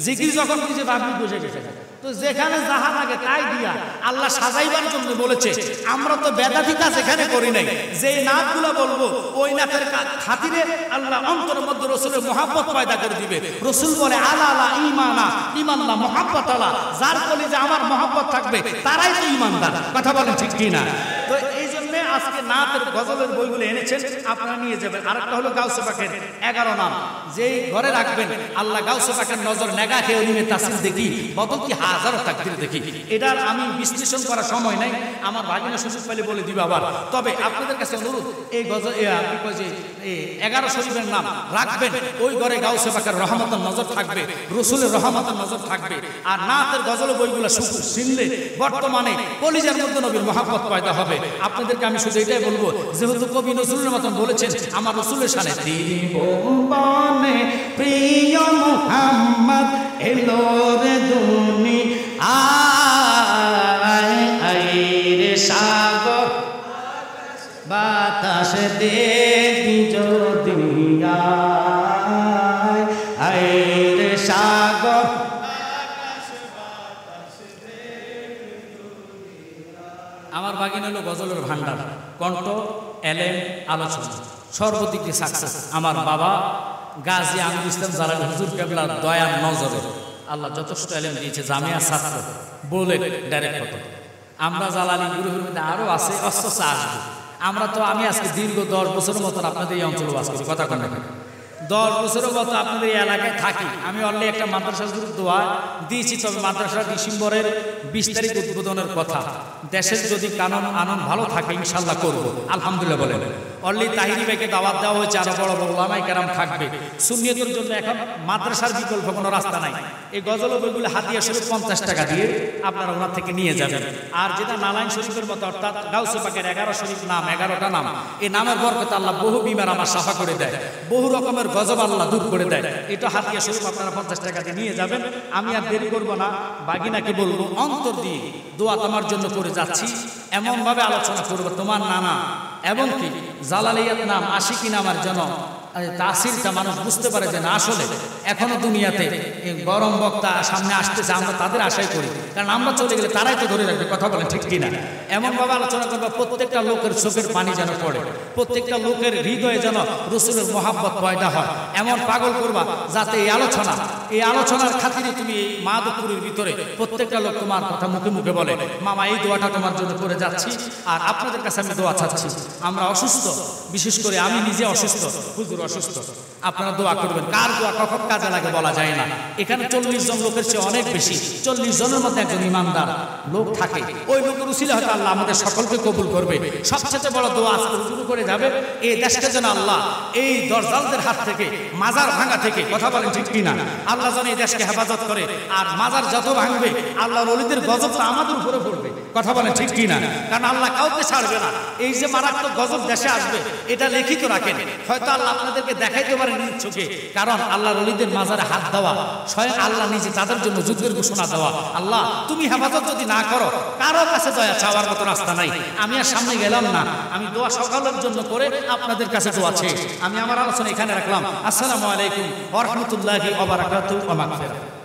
S1: জিকির যখন কিছু ভাবি বসে গেছে, তো যেখানে যাহা লাগে তাই দিয়া আল্লাহ সাজাইবার জন্য বলেছে। আমরা তো বেদাতি কাজ এখানে করি নাই। যে নাতগুলো বলবো ওই নাতের খাতিরে আল্লাহ অন্তরের মধ্যে রসুলের মহাব্বত পয়দা করে দিবে। রসুল বলে, আলা আলা ইমানা ইমানলা মহাব্বত আলা, যার কলিজে আমার মহাব্বত থাকবে তারাই তো ইমানদার, কথা বলেন ঠিক কিনা? তো এই জন্য আজকে নাতের গজলের বইগুলো এনেছেন, আপনারা নিয়ে যাবেন। আরেকটা হলো গাউসে পাকের 11 নাম, যেই ঘরে রাখবেন আল্লাহ গাউসে পাকের নজর নেগা খেয়ে উনি তাসির দেখি, বদল কি হাজারো তাকদীর দেখি। এটার আমি বিশ্লেষণ করার সময় নাই, আমার ভাগিনা সুযোগ পেলে বলে দিবে আবার। তবে আপনাদের কাছে অনুরোধ, এই গজল কি কয় যে 11 শরীফের নাম রাখবেন, ওই ঘরে গাউসে পাকের রহমতের নজর থাকবে, রসুলের রহমতের নজর থাকবে। আর নাতের গজল বইগুলো শুনলে বর্তমানে কলিজার মধ্যে নবীর মহাব্বত পয়দা হবে। আপনাদেরকে আমি শুধু এটাই বলবো, যেহেতু কবি নজরুলের মতন বলেছেন, আমার রসুলের শানে দিবনে প্রিয় মুহাম্মদ এলো রে দুনিয়ায় সাগর বাতাস দেখি যদি আয় সাগর। আমার বাগিন হলো গজলের ভান্ডার, কণ্ঠ, এলেম, আলোচনা। সর্বদিক দিয়ে সাকসেস। আমার বাবা গাজী আমির ইসলাম জালালী হুজুর কেবলার দয়ার নজরে আল্লাহ যথেষ্ট এলেম দিয়েছে, জামিয়া ছাত্র বলে ডাইরেক্ট কথা। আমরা জালালী গুরুহুর মধ্যে আরও আছে, অস্ত্র আসবে। আমরা তো আমি আজকে দীর্ঘ 10 বছরের মতন আপনাদের এই অঞ্চলে বাস করি, কথা কন 10 বছরের মতো আপনাদের এই এলাকায় থাকি। আমি অলরেডি একটা মাদ্রাসা দোয়া দিয়েছি, তবে মাদ্রাসা ডিসেম্বরের 20 তারিখ উদ্বোধনের কথা। দেশের যদি কানুন আনন্দ ভালো থাকে ইনশাল্লাহ করবো, আলহামদুলিল্লাহ বলেন। অলরেডি তাহিরি ভাইকে দাওয়াত দেওয়া হয়েছে, আরো বড় বড় ওলামায়ে কেরাম থাকবে। সুন্নিয়তের জন্য এখন মাদ্রাসার বিকল্প কোনো রাস্তা নাই। এই গজল বইগুলো হাতিয়া শরীফ 50 টাকা দিয়ে আপনারা ওনার থেকে নিয়ে যাবেন। আর যেটা নালাইন শরীফের মতো, অর্থাৎ গাউসে পাকের 11 শরীফ নাম, 11টা নাম, এই নামের বরকতে আল্লাহ বহু বিমার আমার সাফা করে দেয়, বহু রকমের গজব আল্লাহ দূর করে দেয়। এটা হাতিয়া শরীফ আপনারা 50 টাকা দিয়ে নিয়ে যাবেন। আমি আর দেরি করবো না, বাগিনাকে বলবো অন্তর দিয়ে দোয়া তোমার জন্য করে যাচ্ছি, এমনভাবে আলোচনা করবো তোমার নানা এবং কি জালালিয়াত নাম আশিকি নামার জন্য তাসিরটা মানুষ বুঝতে পারে যে না আসলে এখনো দুনিয়াতে গরম বক্তা সামনে আসতেছে, আমরা তাদের আশাই করি, কারণ আমরা চলে গেলে তারাই তো ধরে রাখবে, কথা বলেন ঠিক কিনা। এমনভাবে আলোচনা করবো প্রত্যেকটা লোকের চোখের পানি যেন পড়ে, প্রত্যেকটা লোকের হৃদয়ে যেন রসুলের মহাব্বত পয়দা হয়, এমন পাগল করবা যাতে এই আলোচনার খাতিরে তুমি এই মাদপুরের ভিতরে প্রত্যেকটা লোক তোমার কথা মুখে মুখে বলে, মামা এই দোয়াটা তোমার জন্য করে যাচ্ছি। আর আপনাদের কাছে আমি দোয়া চাচ্ছি, আমরা অসুস্থ, বিশেষ করে আমি নিজে অসুস্থ, হুজুর অসুস্থ, আপনারা দোয়া করবেন। কার দোয়া কখন কাজে লাগে বলা যায় না। এখানে 40 জন লোকের চেয়ে অনেক বেশি, 40 জনের মধ্যে একজন ইমানদার লোক থাকে, ওই লোকের উসিলে হয়তো আল্লাহ আমাদের সকলকে কবুল করবে। সবচেয়ে বড় দোয়া আজকে শুরু করে যাবে, এই দেশকে যেন আল্লাহ এই দরজালদের হাত থেকে, মাজার ভাঙা থেকে, কথা বলেন ঠিক কিনা, আল্লাহ যেন এই দেশকে হেফাজত করে। আর মাজার যত ভাঙবে আল্লাহর ওলিদের গজবটা আমাদের উপরে পড়বে, কথা বলেন ঠিক কিনা, কারণ আল্লাহ কাউকে ছাড়বে না। এই যে মারাত্মক গজব দেশে আসবে এটা লিখিত রাখেন, হয়তো আল্লাহ আপনাদেরকে দেখাইতে পারেন নিজ চোখে, কারণ আল্লাহর ওলিদের মাজারে হাত দেওয়া স্বয়ং আল্লাহ নিজে তাদের জন্য যুদ্ধের ঘোষণা দেওয়া। আল্লাহ তুমি হেফাজত যদি না করো কারো কাছে দয়া চাওয়ার মতো রাস্তা নাই। আমি আর সামনে গেলাম না, আমি দোয়া সকালের জন্য করে আপনাদের কাছে দোয়া চেয়ে আমি আমার আলোচনা এখানে রাখলাম। আসসালামু আলাইকুম ওয়া রাহমাতুল্লাহি ওয়া বারাকাতুহু ওয়া মাগফিরাহ।